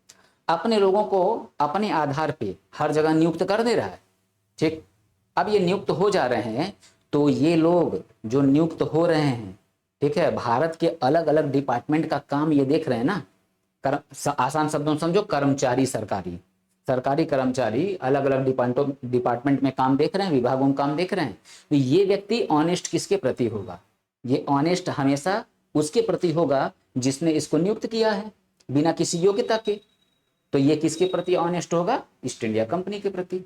अपने लोगों को अपने आधार पे हर जगह नियुक्त कर दे रहा है। ठीक, अब ये नियुक्त हो जा रहे हैं, तो ये लोग जो नियुक्त हो रहे हैं, ठीक है, भारत के अलग अलग डिपार्टमेंट का काम ये देख रहे हैं ना। आसान शब्दों में समझो, कर्मचारी, सरकारी सरकारी कर्मचारी अलग अलग डिपार्टमेंट में काम देख रहे हैं, विभागों में काम देख रहे हैं। तो ये व्यक्ति ऑनेस्ट किसके प्रति होगा? ये ऑनेस्ट हमेशा उसके प्रति होगा जिसने इसको नियुक्त किया है बिना किसी योग्यता के। तो ये किसके प्रति ऑनेस्ट होगा? ईस्ट इंडिया कंपनी के प्रति।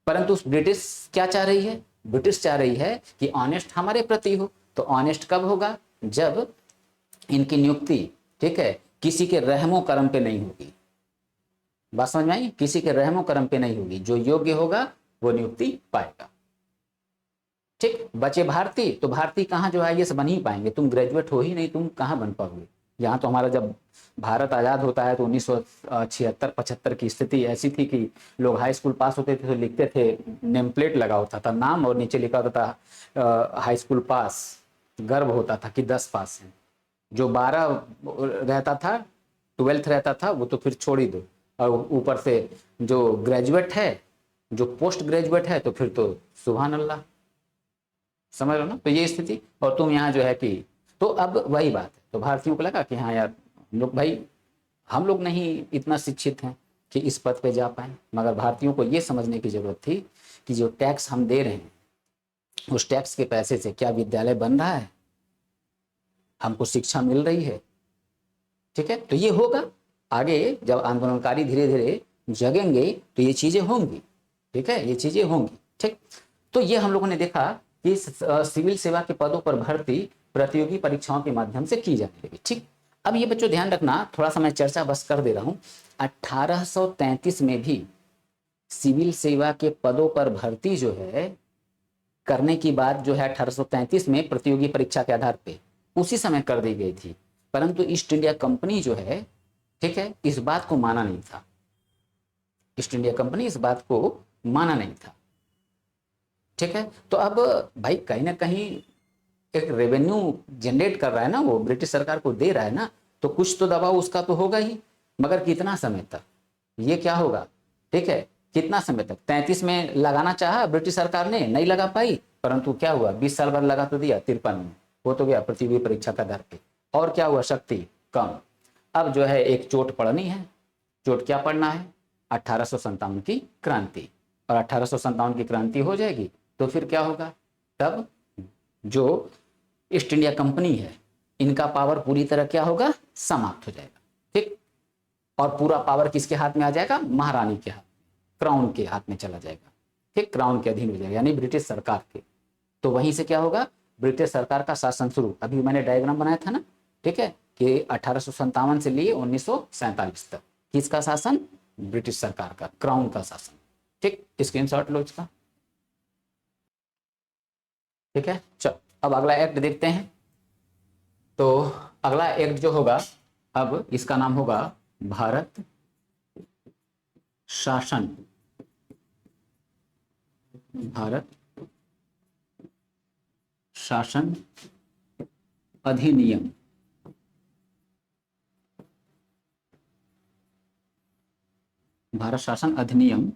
परंतु ब्रिटिश क्या चाह रही है? ब्रिटिश चाह रही है कि ऑनेस्ट हमारे प्रति हो। तो ऑनेस्ट कब होगा? जब इनकी नियुक्ति, ठीक है, किसी के रहमो कर्म पे नहीं होगी। बात समझ में आई? किसी के रहमो कर्म पे नहीं होगी, जो योग्य होगा वो नियुक्ति पाएगा। ठीक, बचे भारतीय, तो भारतीय कहाँ जो IAS बन ही पाएंगे? तुम ग्रेजुएट हो ही नहीं, तुम कहाँ बन पाओगे? यहाँ तो हमारा जब भारत आज़ाद होता है तो 1976-75 की स्थिति ऐसी थी कि लोग हाई स्कूल पास होते थे तो लिखते थे, नेम प्लेट लगा होता था नाम और नीचे लिखा होता था हाई स्कूल पास। गर्व होता था कि 10 पास हैं। जो 12 रहता था, 12th रहता था, वो तो फिर छोड़ ही दो। और ऊपर से जो ग्रेजुएट है, जो पोस्ट ग्रेजुएट है, तो फिर तो सुभान अल्लाह। समझ लो ना? तो ये स्थिति, और तुम यहाँ जो है कि, तो अब वही बात है। तो भारतीयों को लगा कि हाँ यार, लोग भाई हम लोग नहीं इतना शिक्षित हैं कि इस पद पे जा पाए, मगर भारतीयों को ये समझने की जरूरत थी कि जो टैक्स हम दे रहे हैं, उस टैक्स के पैसे से क्या विद्यालय बन रहा है, हमको शिक्षा मिल रही है। ठीक है, तो ये होगा आगे जब आंदोलनकारी धीरे धीरे जगेंगे तो ये चीजें होंगी। ठीक है, ये चीजें होंगी। ठीक, तो ये हम लोगों ने देखा कि सिविल सेवा के पदों पर भर्ती प्रतियोगी परीक्षाओं के माध्यम से की जाने लगी। ठीक, अब ये बच्चों ध्यान रखना, थोड़ा सा मैं चर्चा बस कर दे रहा हूं। 1833 में भी सिविल सेवा के पदों पर भर्ती जो है करने की बात जो है 1833 में प्रतियोगी परीक्षा के आधार पे उसी समय कर दी गई थी। परंतु ईस्ट इंडिया कंपनी जो है, ठीक है, इस बात को माना नहीं था। ईस्ट इंडिया कंपनी इस बात को माना नहीं था। ठीक है, तो अब भाई कहीं ना कहीं एक रेवेन्यू जनरेट कर रहा है ना, वो ब्रिटिश सरकार को दे रहा है ना, तो कुछ तो दबाव उसका तो होगा ही। मगर कितना समय तक ये क्या होगा? ठीक है, कितना समय तक? 33 में लगाना चाहा ब्रिटिश सरकार ने, नहीं लगा पाई, परंतु क्या हुआ? 20 साल बाद लगा तो दिया, 53 में वो तो गया प्रतियोगी परीक्षा का दर पे। और क्या हुआ? शक्ति कम। अब जो है एक चोट पड़नी है। चोट क्या पड़ना है? 1857 की क्रांति। और 1857 की क्रांति हो जाएगी तो फिर क्या होगा? तब जो ईस्ट इंडिया कंपनी है, इनका पावर पूरी तरह क्या होगा? समाप्त हो जाएगा। ठीक, और पूरा पावर किसके हाथ में आ जाएगा? महारानी के हाथ, क्राउन के हाथ में चला जाएगा। ठीक, क्राउन के अधीन हो जाएगा, यानी ब्रिटिश सरकार के। तो वहीं से क्या होगा? ब्रिटिश सरकार का शासन शुरू। अभी मैंने डायग्राम बनाया था ना, ठीक है, कि 1857 से लिए 1947 तक किसका शासन? ब्रिटिश सरकार का, क्राउन का शासन। ठीक, स्क्रीनशॉट लो इसका। ठीक है, चलो अब अगला एक्ट देखते हैं। तो अगला एक्ट जो होगा, अब इसका नाम होगा भारत शासन, भारत शासन अधिनियम। भारत शासन अधिनियम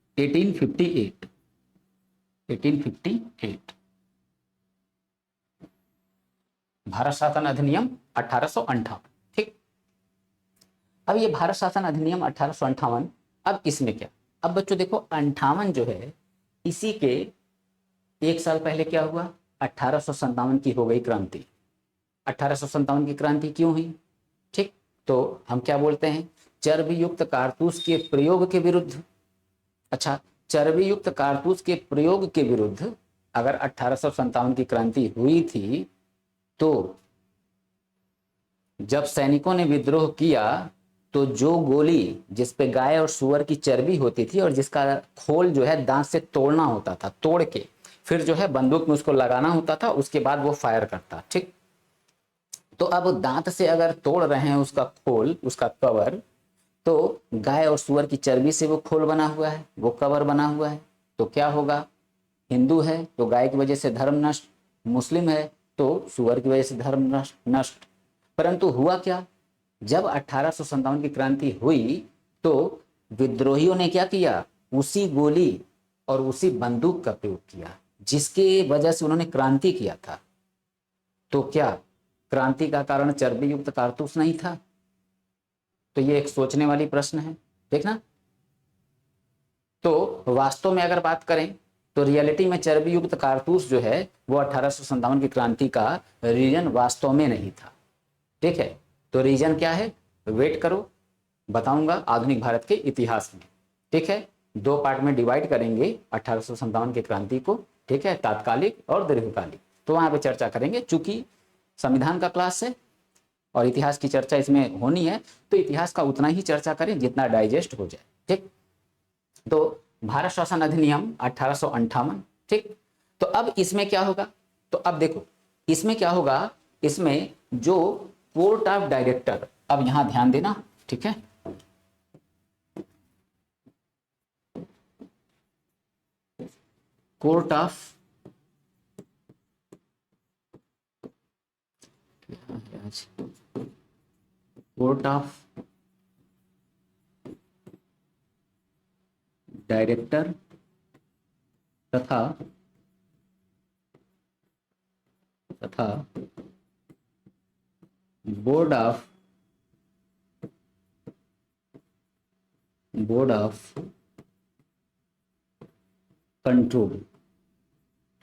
1858। 1858 भारत शासन अधिनियम 1858। ठीक, अब ये भारत शासन अधिनियम 1858, अब इसमें क्या? अब बच्चों देखो, 58 जो है, इसी के एक साल पहले क्या हुआ? 1857 की हो गई क्रांति। 1857 की क्रांति क्यों हुई? ठीक, तो हम क्या बोलते हैं? चर्बी युक्त कारतूस के प्रयोग के विरुद्ध। अच्छा, चर्बी युक्त कारतूस के प्रयोग के विरुद्ध अगर 1857 की क्रांति हुई थी, तो जब सैनिकों ने विद्रोह किया तो जो गोली जिस पे गाय और सुअर की चर्बी होती थी और जिसका खोल जो है दांत से तोड़ना होता था, तोड़ के फिर जो है बंदूक में उसको लगाना होता था, उसके बाद वो फायर करता। ठीक, तो अब दांत से अगर तोड़ रहे हैं उसका खोल, उसका कवर, तो गाय और सुअर की चर्बी से वो खोल बना हुआ है, वो कवर बना हुआ है, तो क्या होगा? हिंदू है तो गाय की वजह से धर्म नष्ट, मुस्लिम है तो सुअर की वजह से धर्म नष्ट। परंतु हुआ क्या? जब 1857 की क्रांति हुई तो विद्रोहियों ने क्या किया, उसी गोली और उसी बंदूक का प्रयोग किया जिसके वजह से उन्होंने क्रांति किया था। तो क्या क्रांति का कारण चर्बी युक्त कारतूस नहीं था? तो ये एक सोचने वाली प्रश्न है, देखना। तो वास्तव में अगर बात करें तो रियलिटी में चर्बी युक्त कारतूस जो है वो 1857 की क्रांति का रीजन वास्तव में नहीं था। ठीक है, तो रीजन क्या है, वेट करो, बताऊंगा आधुनिक भारत के इतिहास में। ठीक है, दो पार्ट में डिवाइड करेंगे 1857 की क्रांति को। ठीक है, तात्कालिक और दीर्घकालिक, तो वहां पे चर्चा करेंगे। चूंकि संविधान का क्लास है और इतिहास की चर्चा इसमें होनी है, तो इतिहास का उतना ही चर्चा करें जितना डाइजेस्ट हो जाए। ठीक, तो भारत शासन अधिनियम 1858। ठीक, तो अब इसमें क्या होगा, तो अब देखो इसमें क्या होगा, इसमें जो कोर्ट ऑफ डायरेक्टर, अब यहां ध्यान देना। ठीक है, कोर्ट ऑफ डायरेक्टर तथा बोर्ड ऑफ कंट्रोल।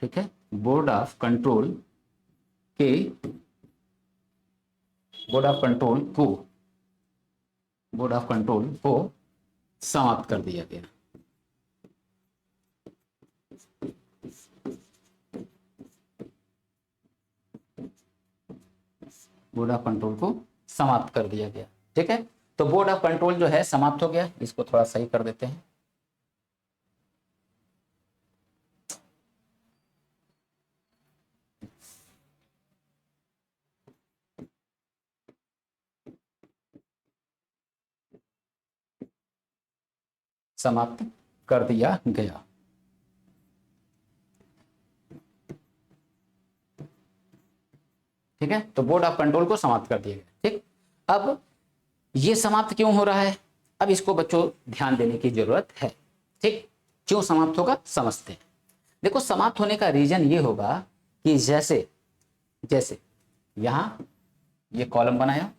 ठीक है, बोर्ड ऑफ कंट्रोल को समाप्त कर दिया गया। बोर्ड ऑफ कंट्रोल को समाप्त कर दिया गया। ठीक है, तो बोर्ड ऑफ कंट्रोल जो है समाप्त हो गया, इसको थोड़ा सही कर देते हैं। समाप्त कर दिया गया। ठीक है, तो बोर्ड ऑफ कंट्रोल को समाप्त कर दिया गया। ठीक, अब ये समाप्त क्यों हो रहा है, अब इसको बच्चों ध्यान देने की जरूरत है। ठीक, क्यों समाप्त होगा समझते हैं। देखो, समाप्त होने का रीजन ये होगा कि जैसे यहां ये कॉलम बनाया,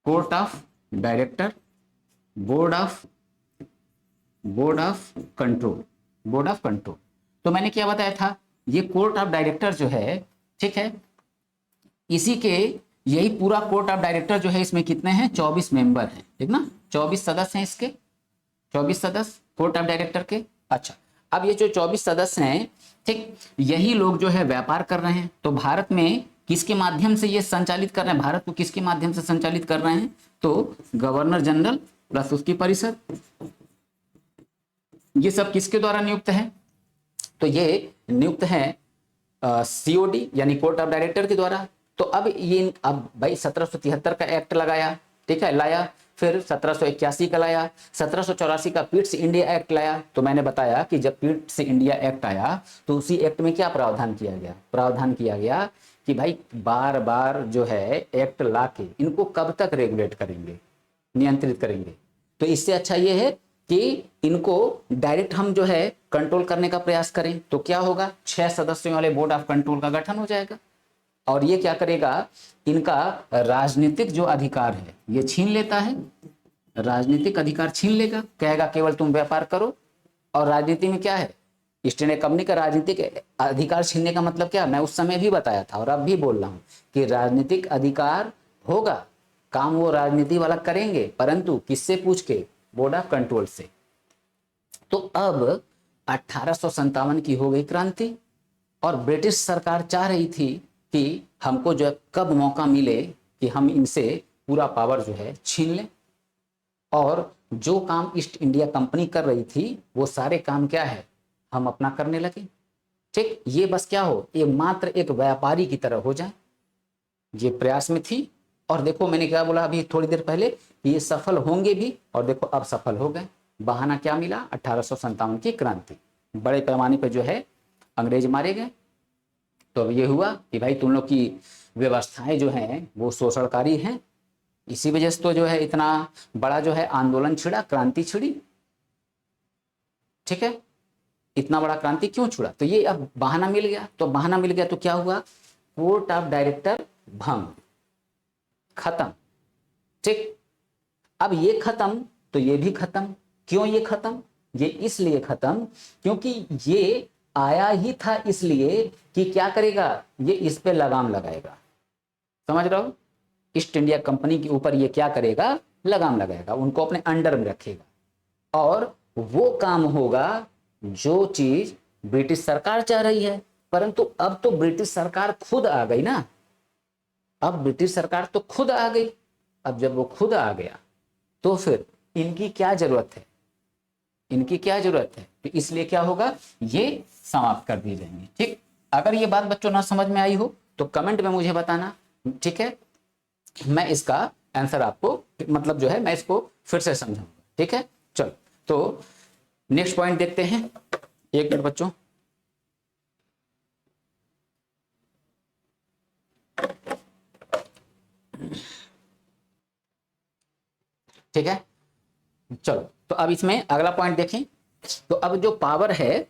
court of director, board of control. तो मैंने क्या बताया था, ये कोर्ट ऑफ डायरेक्टर जो है, ठीक है, इसी के यही पूरा कोर्ट ऑफ डायरेक्टर जो है, इसमें कितने हैं, 24 मेंबर हैं। ठीक ना, 24 सदस्य हैं इसके, 24 सदस्य कोर्ट ऑफ डायरेक्टर के। अच्छा, अब ये जो 24 सदस्य हैं, ठीक, यही लोग जो है व्यापार कर रहे हैं। तो भारत में किसके माध्यम से ये संचालित कर रहे हैं, भारत को किसके माध्यम से संचालित कर रहे हैं, तो गवर्नर जनरल प्लस उसकी परिषद, ये सब किसके द्वारा नियुक्त है, तो ये नियुक्त है सीओडी यानी कोर्ट ऑफ डायरेक्टर के द्वारा। तो अब भाई 1773 का एक्ट लगाया, ठीक है, लाया, फिर 1781 का लाया, 1784 का पिट्स इंडिया एक्ट लाया। तो मैंने बताया कि जब पिट्स इंडिया एक्ट आया तो उसी एक्ट में क्या प्रावधान किया गया कि भाई बार बार जो है एक्ट लाके इनको कब तक रेगुलेट करेंगे, नियंत्रित करेंगे। तो इससे अच्छा ये है कि इनको डायरेक्ट हम जो है कंट्रोल करने का प्रयास करें। तो क्या होगा, 6 सदस्यों वाले बोर्ड ऑफ कंट्रोल का गठन हो जाएगा और ये क्या करेगा, इनका राजनीतिक जो अधिकार है ये छीन लेता है, राजनीतिक अधिकार छीन लेगा, कहेगा केवल तुम व्यापार करो। और राजनीति में क्या है, ईस्ट इंडिया कंपनी का राजनीतिक अधिकार छीनने का मतलब क्या, मैं उस समय भी बताया था और अब भी बोल रहा हूं कि राजनीतिक अधिकार होगा, काम वो राजनीति वाला करेंगे, परंतु किससे पूछ के, बोर्ड ऑफ कंट्रोल से। तो अब 1857 की हो गई क्रांति और ब्रिटिश सरकार चाह रही थी कि हमको जो कब मौका मिले कि हम इनसे पूरा पावर जो है छीन लें। और जो काम ईस्ट इंडिया कंपनी कर रही थी वो सारे काम क्या है, हम अपना करने लगे। ठीक, ये बस क्या हो, ये मात्र एक व्यापारी की तरह हो जाए, ये प्रयास में थी। और देखो मैंने क्या बोला अभी थोड़ी देर पहले कि ये सफल होंगे भी, और देखो अब सफल हो गए। बहाना क्या मिला, 1857 की क्रांति, बड़े पैमाने पर जो है अंग्रेज मारे गए। तो अब ये हुआ कि भाई तुम लोग की व्यवस्थाएं जो हैं वो शोषणकारी हैं, इसी वजह से तो जो है इतना बड़ा जो है आंदोलन छिड़ा, क्रांति छिड़ी। ठीक है, इतना बड़ा क्रांति क्यों छुड़ा? तो ये अब बहाना मिल गया। तो बहाना मिल गया तो क्या हुआ? कोर्ट ऑफ डायरेक्टर भंग, खत्म। ठीक, अब ये खत्म तो ये भी खत्म। क्यों ये खत्म? ये इसलिए खत्म क्योंकि ये आया ही था इसलिए कि क्या करेगा, ये इस पे लगाम लगाएगा। समझ रहे हो? ईस्ट इंडिया कंपनी के ऊपर ये क्या करेगा, लगाम लगाएगा, उनको अपने अंडर में रखेगा। और वो काम होगा जो चीज ब्रिटिश सरकार चाह रही है। परंतु अब तो ब्रिटिश सरकार खुद आ गई ना, अब ब्रिटिश सरकार तो खुद आ गई। अब जब वो खुद आ गया तो फिर इनकी क्या जरूरत है, इनकी क्या जरूरत है? तो इसलिए क्या होगा, ये समाप्त कर दिए जाएंगे। ठीक, अगर ये बात बच्चों ना समझ में आई हो तो कमेंट में मुझे बताना। ठीक है, मैं इसका आंसर आपको मतलब जो है मैं इसको फिर से समझाऊंगा। ठीक है, चलो तो नेक्स्ट पॉइंट देखते हैं। एक मिनट बच्चों, ठीक है, चलो तो अब इसमें अगला पॉइंट देखें। तो अब जो पावर है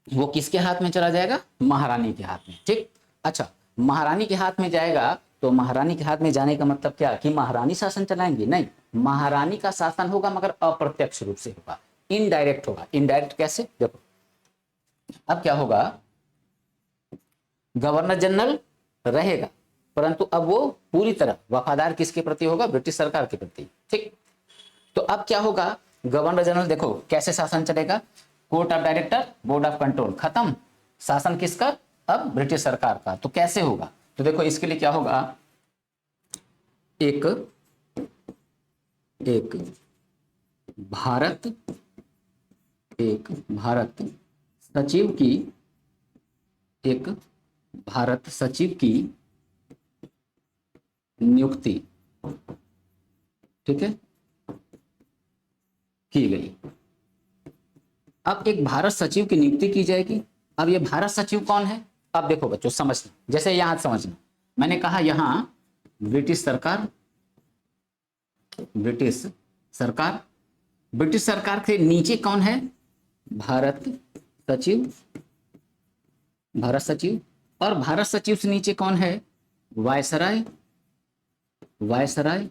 वो किसके हाथ में चला जाएगा? महारानी के हाथ में। ठीक, अच्छा, महारानी के हाथ में जाएगा तो महारानी के हाथ में जाने का मतलब क्या कि महारानी शासन चलाएंगी? नहीं, महारानी का शासन होगा मगर अप्रत्यक्ष रूप से होगा, इनडायरेक्ट होगा। इनडायरेक्ट कैसे? देखो, अब क्या होगा, गवर्नर जनरल रहेगा परंतु अब वो पूरी तरह वफादार किसके प्रति होगा? ब्रिटिश सरकार के प्रति। ठीक, तो अब क्या होगा, गवर्नर जनरल देखो कैसे शासन चलेगा, court of director, board of control, खत्म। शासन किसका? अब ब्रिटिश सरकार का। तो कैसे होगा? तो देखो इसके लिए क्या होगा, एक एक भारत एक भारत सचिव की एक भारत सचिव की नियुक्ति, ठीक है, की गई। अब एक भारत सचिव की नियुक्ति की जाएगी। अब ये भारत सचिव कौन है? अब देखो बच्चों समझना, जैसे यहां समझना, मैंने कहा यहां ब्रिटिश सरकार, ब्रिटिश सरकार, ब्रिटिश सरकार के नीचे कौन है? भारत सचिव, भारत सचिव। और भारत सचिव से नीचे कौन है? वायसराय, वायसराय,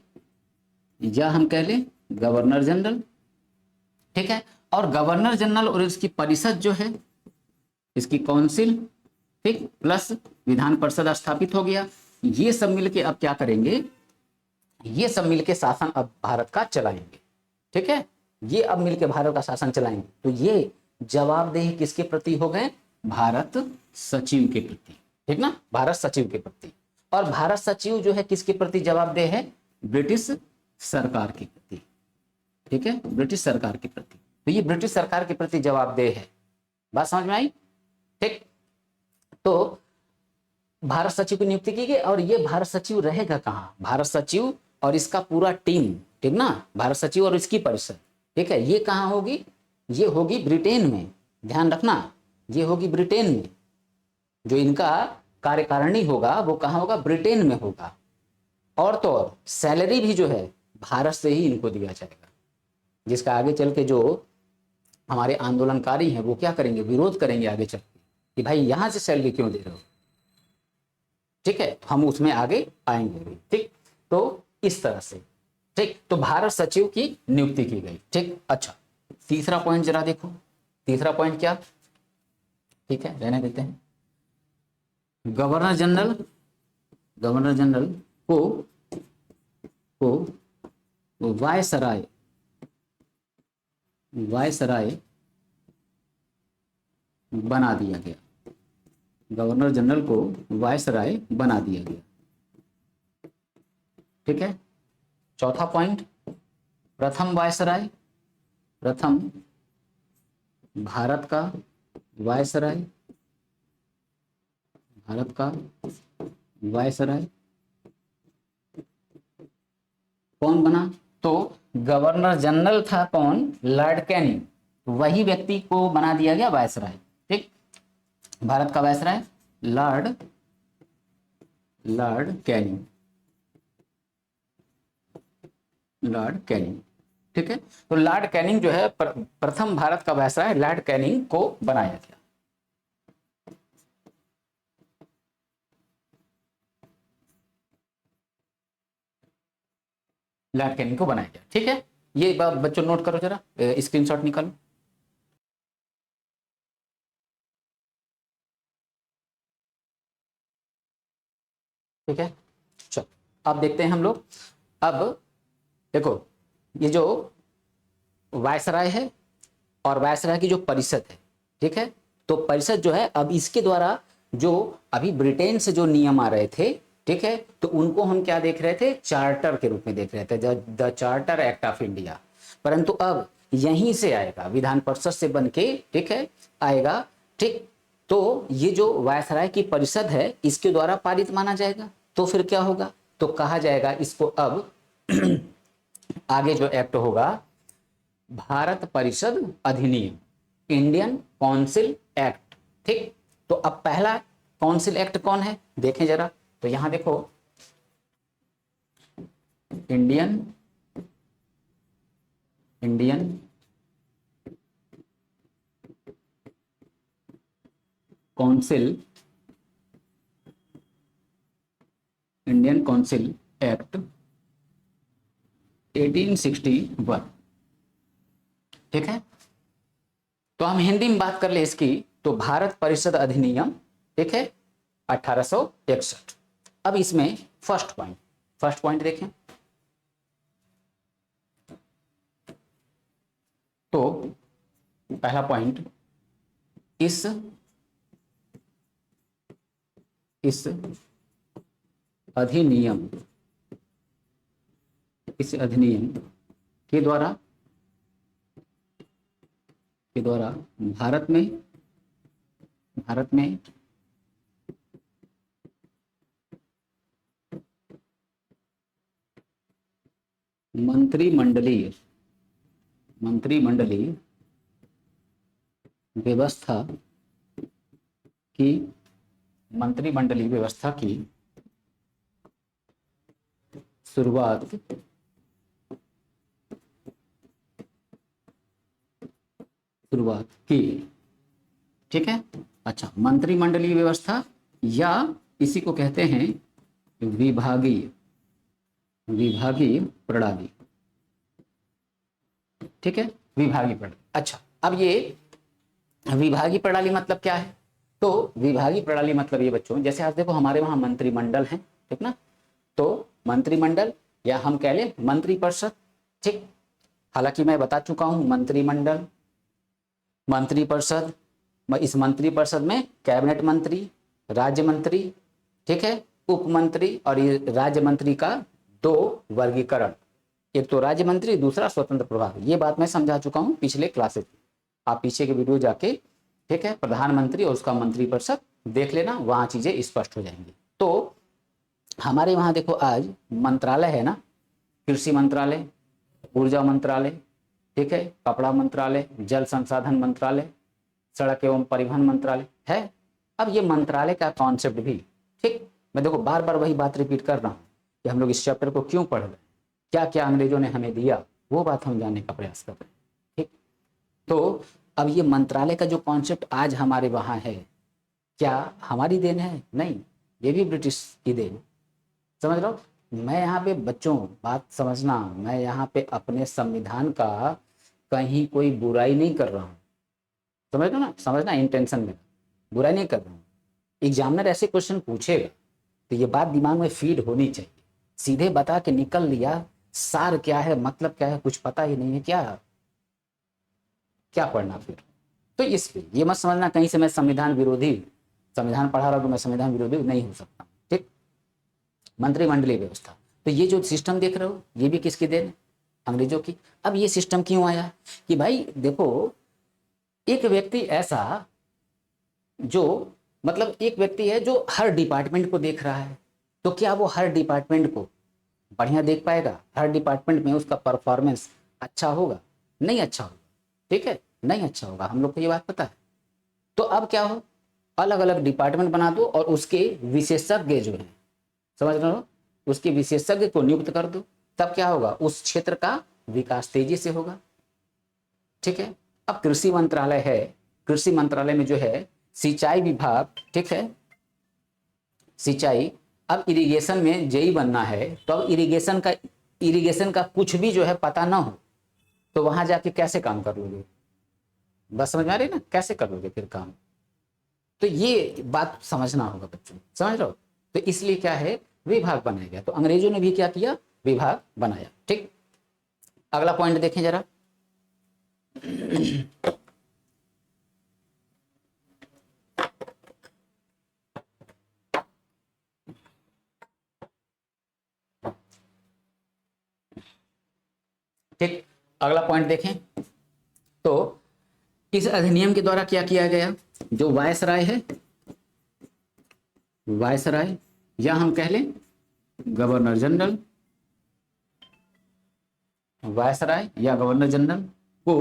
या हम कह लें गवर्नर जनरल। ठीक है, और गवर्नर जनरल और इसकी परिषद जो है, इसकी काउंसिल, ठीक, प्लस विधान परिषद स्थापित हो गया। ये सब मिलके अब क्या करेंगे, ये सब मिलके शासन अब भारत का चलाएंगे। ठीक है, ये अब मिलके भारत का शासन चलाएंगे। तो ये जवाबदेही किसके प्रति हो गए? भारत सचिव के प्रति। ठीक ना, भारत सचिव के प्रति। और भारत सचिव जो है किसके प्रति जवाबदेह है? ब्रिटिश सरकार के प्रति। ठीक है, ब्रिटिश सरकार के प्रति। तो ये ब्रिटिश सरकार के प्रति जवाबदेह है। बात समझ में आई? ठीक, तो भारत सचिव की नियुक्ति की गई। और ये भारत सचिव रहेगा कहाँ? भारत सचिव और इसका पूरा टीम, ठीक ना, भारत सचिव और इसकी परिषद, ठीक है, ये कहाँ होगी? ये होगी ब्रिटेन में। ध्यान रखना, ये होगी ब्रिटेन में। जो इनका कार्यकारिणी होगा वो कहाँ होगा? ब्रिटेन में होगा। और तो और सैलरी भी जो है भारत से ही इनको दिया जाएगा, जिसका आगे चल के जो हमारे आंदोलनकारी हैं वो क्या करेंगे? विरोध करेंगे आगे चल के कि भाई यहां से सैलरी क्यों दे रहे हो। ठीक है, तो हम उसमें आगे आएंगे भी। ठीक, तो इस तरह से। ठीक, तो भारत सचिव की नियुक्ति की गई। ठीक, अच्छा, तीसरा पॉइंट जरा देखो। तीसरा पॉइंट क्या? ठीक है, रहने देते हैं। गवर्नर जनरल, गवर्नर जनरल को वायसराय, वायसराय बना दिया गया। गवर्नर जनरल को वायसराय बना दिया गया। ठीक है, चौथा पॉइंट, प्रथम वायसराय, प्रथम भारत का वायसराय, भारत का वायसराय कौन बना? तो गवर्नर जनरल था कौन? Lord Canning. वही व्यक्ति को बना दिया गया वायसराय। ठीक, भारत का viceroy Lord Canning. Lord Canning. ठीक है, तो लॉर्ड कैनिंग जो है प्रथम भारत का वायसराय लॉर्ड कैनिंग को बनाया गया। लॉर्ड कैनिंग को बनाया गया। ठीक है, ये बच्चों नोट करो जरा, स्क्रीनशॉट निकालो। ठीक है, चलो अब देखते हैं हम लोग। अब देखो, ये जो वायसराय है और वायसराय की जो परिषद है, ठीक है, तो परिषद जो है अब इसके द्वारा जो अभी ब्रिटेन से जो नियम आ रहे थे, ठीक है, तो उनको हम क्या देख रहे थे, चार्टर के रूप में देख रहे थे, the charter act of India. परंतु अब यहीं से आएगा, विधान परिषद से बन के, ठीक है, आएगा। ठीक, तो ये जो वायसराय की परिषद है इसके द्वारा पारित माना जाएगा। तो फिर क्या होगा, तो कहा जाएगा इसको अब आगे जो एक्ट होगा, भारत परिषद अधिनियम, इंडियन काउंसिल एक्ट। ठीक, तो अब पहला काउंसिल एक्ट कौन है, देखें जरा, तो यहां देखो, Indian council, Indian council act 1861। ठीक है, तो हम हिंदी में बात कर ले इसकी, तो भारत परिषद अधिनियम, ठीक है, 1861। अब इसमें फर्स्ट पॉइंट देखें, तो पहला पॉइंट, इस अधिनियम के द्वारा भारत में मंत्रिमंडलीय व्यवस्था की शुरुआत की। ठीक है, अच्छा, मंत्रिमंडलीय व्यवस्था या इसी को कहते हैं विभागीय प्रणाली। ठीक है, विभागीय प्रणाली। अच्छा, अब ये विभागीय प्रणाली मतलब क्या है, तो विभागीय प्रणाली मतलब ये बच्चों, जैसे आज देखो हमारे वहां मंत्रिमंडल है, ठीक ना, तो मंत्रिमंडल या हम कह लें मंत्रिपरिषद। ठीक, हालांकि मैं बता चुका हूं, मंत्रिमंडल, मंत्रिपरिषद, इस मंत्रिपरिषद में कैबिनेट मंत्री, राज्य मंत्री, ठीक है, उप मंत्री, और ये राज्य मंत्री का दो वर्गीकरण, एक तो राज्य मंत्री, दूसरा स्वतंत्र प्रभार। ये बात मैं समझा चुका हूं पिछले क्लासेस में, आप पीछे के वीडियो जाके, ठीक है, प्रधानमंत्री और उसका मंत्रिपरिषद देख लेना, वहां चीजें स्पष्ट हो जाएंगी। तो हमारे वहां देखो आज मंत्रालय है ना, कृषि मंत्रालय, ऊर्जा मंत्रालय, ठीक है, कपड़ा मंत्रालय, जल संसाधन मंत्रालय, सड़क एवं परिवहन मंत्रालय है। अब ये मंत्रालय का कॉन्सेप्ट भी, ठीक, मैं देखो बार बार वही बात रिपीट कर रहा हूं कि हम लोग इस चैप्टर को क्यों पढ़ रहे हैं, क्या क्या अंग्रेजों ने हमें दिया, वो बात हम जानने का प्रयास कर रहे हैं। ठीक, तो अब ये मंत्रालय का जो कॉन्सेप्ट आज हमारे वहां है, क्या हमारी देन है? नहीं, ये भी ब्रिटिश की देन, समझ लो। मैं यहाँ पे बच्चों, बात समझना, मैं यहाँ पे अपने संविधान का कहीं कोई बुराई नहीं कर रहा हूँ, समझ लो ना, समझना इंटेंशन में, बुराई नहीं कर रहा हूँ। एग्जामिनर ऐसे क्वेश्चन पूछेगा तो ये बात दिमाग में फीड होनी चाहिए, सीधे बता के निकल लिया, सार क्या है, मतलब क्या है, कुछ पता ही नहीं है, क्या पढ़ना फिर। तो इसलिए ये मत समझना कहीं से मैं संविधान पढ़ा रहा हूँ तो मैं संविधान विरोधी नहीं हो सकता। ठीक, मंत्रिमंडलीय व्यवस्था, तो ये जो सिस्टम देख रहे हो ये भी किसकी देन है? अंग्रेजों की। अब ये सिस्टम क्यों आया कि भाई देखो, एक व्यक्ति ऐसा जो, मतलब एक व्यक्ति है जो हर डिपार्टमेंट को देख रहा है, तो क्या वो हर डिपार्टमेंट को बढ़िया देख पाएगा? हर डिपार्टमेंट में उसका परफॉर्मेंस अच्छा होगा? नहीं अच्छा होगा, ठीक है, नहीं अच्छा होगा, हम लोग को ये बात पता है। तो अब क्या हो, अलग अलग डिपार्टमेंट बना दो और उसके विशेषज्ञ जो है, समझ रहे हो, उसके विशेषज्ञ को नियुक्त कर दो, तब क्या होगा, उस क्षेत्र का विकास तेजी से होगा। ठीक है, अब कृषि मंत्रालय है, कृषि मंत्रालय में जो है सिंचाई विभाग, ठीक है, सिंचाई, अब इरिगेशन में जेई बनना है, तो अब इरिगेशन का कुछ भी जो है पता ना हो तो वहां जाके कैसे काम कर लोगे? बस समझ में आ रही है ना, कैसे कर लोगे फिर काम? तो ये बात समझना होगा बच्चों, समझ रहे हो? तो इसलिए क्या है, विभाग बनाया गया। तो अंग्रेजों ने भी क्या किया, विभाग बनाया। ठीक, अगला पॉइंट देखें जरा। ठीक, अगला पॉइंट देखें तो इस अधिनियम के द्वारा क्या किया गया, जो वायसराय है, वायसराय या हम कह लें गवर्नर जनरल, वायसराय या गवर्नर जनरल को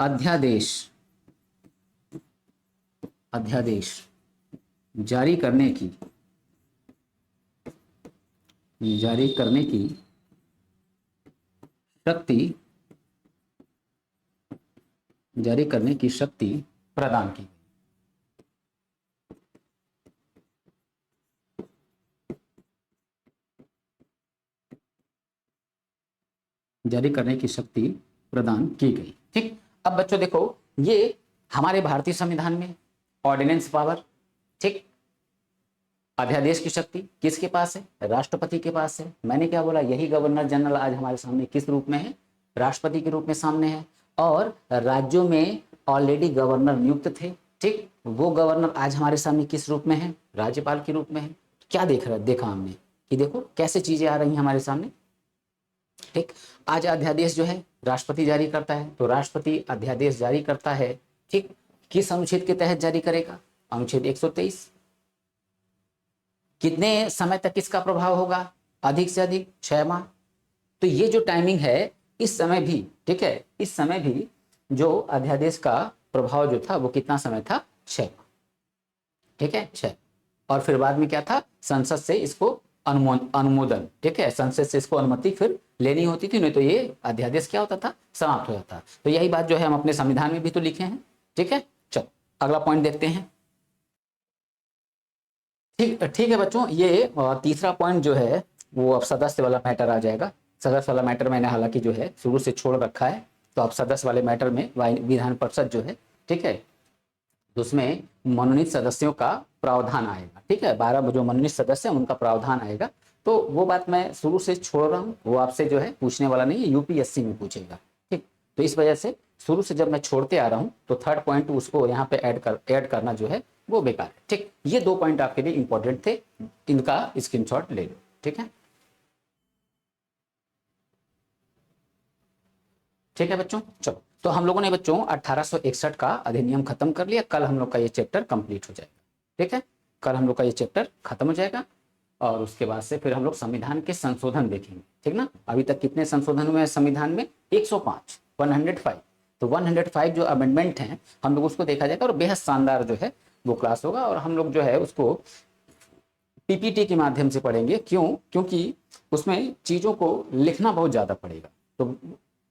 अध्यादेश जारी करने की शक्ति प्रदान की। जारी करने की शक्ति प्रदान की गई। ठीक, अब बच्चों देखो, ये हमारे भारतीय संविधान में ऑर्डिनेंस पावर, ठीक, अध्यादेश की शक्ति किसके पास है, राष्ट्रपति के पास है। मैंने क्या बोला, यही गवर्नर जनरल आज हमारे सामने किस रूप में है, राष्ट्रपति के रूप में सामने है। और राज्यों में ऑलरेडी गवर्नर नियुक्त थे, ठीक, वो गवर्नर आज हमारे सामने किस रूप में है, राज्यपाल के रूप में है। क्या देखा हमने कि देखो कैसे चीजें आ रही हैं हमारे सामने। ठीक, आज अध्यादेश जो है राष्ट्रपति जारी करता है, तो राष्ट्रपति अध्यादेश जारी करता है, ठीक, किस अनुच्छेद के तहत जारी करेगा, अनुच्छेद 123। कितने समय तक इसका प्रभाव होगा, अधिक से अधिक 6 माह। तो ये जो टाइमिंग है, इस समय भी, ठीक है, इस समय भी जो अध्यादेश का प्रभाव जो था वो कितना समय था, 6 माह। ठीक है, 6। और फिर बाद में क्या था, संसद से इसको अनुमोदन, ठीक है, संसद से इसको अनुमति फिर लेनी होती थी, नहीं तो ये अध्यादेश क्या होता था, समाप्त हो जाता। तो यही बात जो है हम अपने संविधान में भी तो लिखे हैं। ठीक है, चलो अगला पॉइंट देखते हैं। ठीक है बच्चों, ये तीसरा पॉइंट जो है वो अब सदस्य वाला मैटर आ जाएगा। सदस्य वाला मैटर मैंने हालांकि जो है शुरू से छोड़ रखा है, तो अब सदस्य वाले मैटर में विधान परिषद जो है, ठीक है, तो उसमें मनोनीत सदस्यों का प्रावधान आएगा। ठीक है, 12 जो मनोनीत सदस्य हैं उनका प्रावधान आएगा। तो वो बात मैं शुरू से छोड़ रहा हूँ, वो आपसे जो है पूछने वाला नहीं है, यूपीएससी में पूछेगा। ठीक, तो इस वजह से शुरू से जब मैं छोड़ते आ रहा हूँ तो थर्ड पॉइंट उसको यहाँ पे ऐड करना जो है वो बेकार है। ठीक, ये 2 पॉइंट आपके लिए इंपॉर्टेंट थे, इनका स्क्रीनशॉट ले लो। ठीक है, ठीक है बच्चों, चलो। तो हम लोगों ने बच्चों 1861 का अधिनियम खत्म कर लिया। कल हम लोग का ये चैप्टर कंप्लीट हो जाएगा। ठीक है, कल हम लोग का ये चैप्टर खत्म हो जाएगा और उसके बाद से फिर हम लोग संविधान के संशोधन देखेंगे। ठीक ना, अभी तक कितने संशोधन हुए हैं संविधान में, 105, 105। तो 105 जो अमेंडमेंट हैं हम लोग उसको देखा जाएगा और बेहद शानदार जो है वो क्लास होगा। और हम लोग जो है उसको पीपीटी के माध्यम से पढ़ेंगे। क्योंकि उसमें चीज़ों को लिखना बहुत ज़्यादा पड़ेगा, तो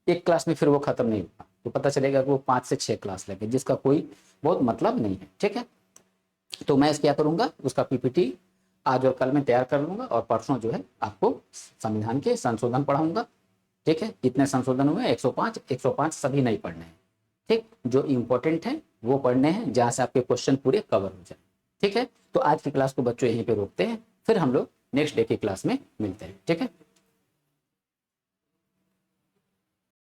एक क्लास में फिर वो खत्म नहीं होगा, तो पता चलेगा कि वो 5 से 6 क्लास लगे, जिसका कोई बहुत मतलब नहीं है। ठीक है, तो मैं क्या करूँगा, उसका पीपीटी आज और कल में तैयार कर लूँगा और परसों जो है आपको संविधान के संशोधन पढ़ाऊँगा। ठीक है, कितने संशोधन हुए, 105, 105 सभी नहीं पढ़ने हैं। ठीक, जो इम्पोर्टेंट है वो पढ़ने हैं, जहाँ से आपके क्वेश्चन पूरे कवर हो जाए। ठीक है, तो आज की क्लास को बच्चों यहीं पे रोकते हैं, फिर हम लोग नेक्स्ट डे की क्लास में मिलते हैं। ठीक है।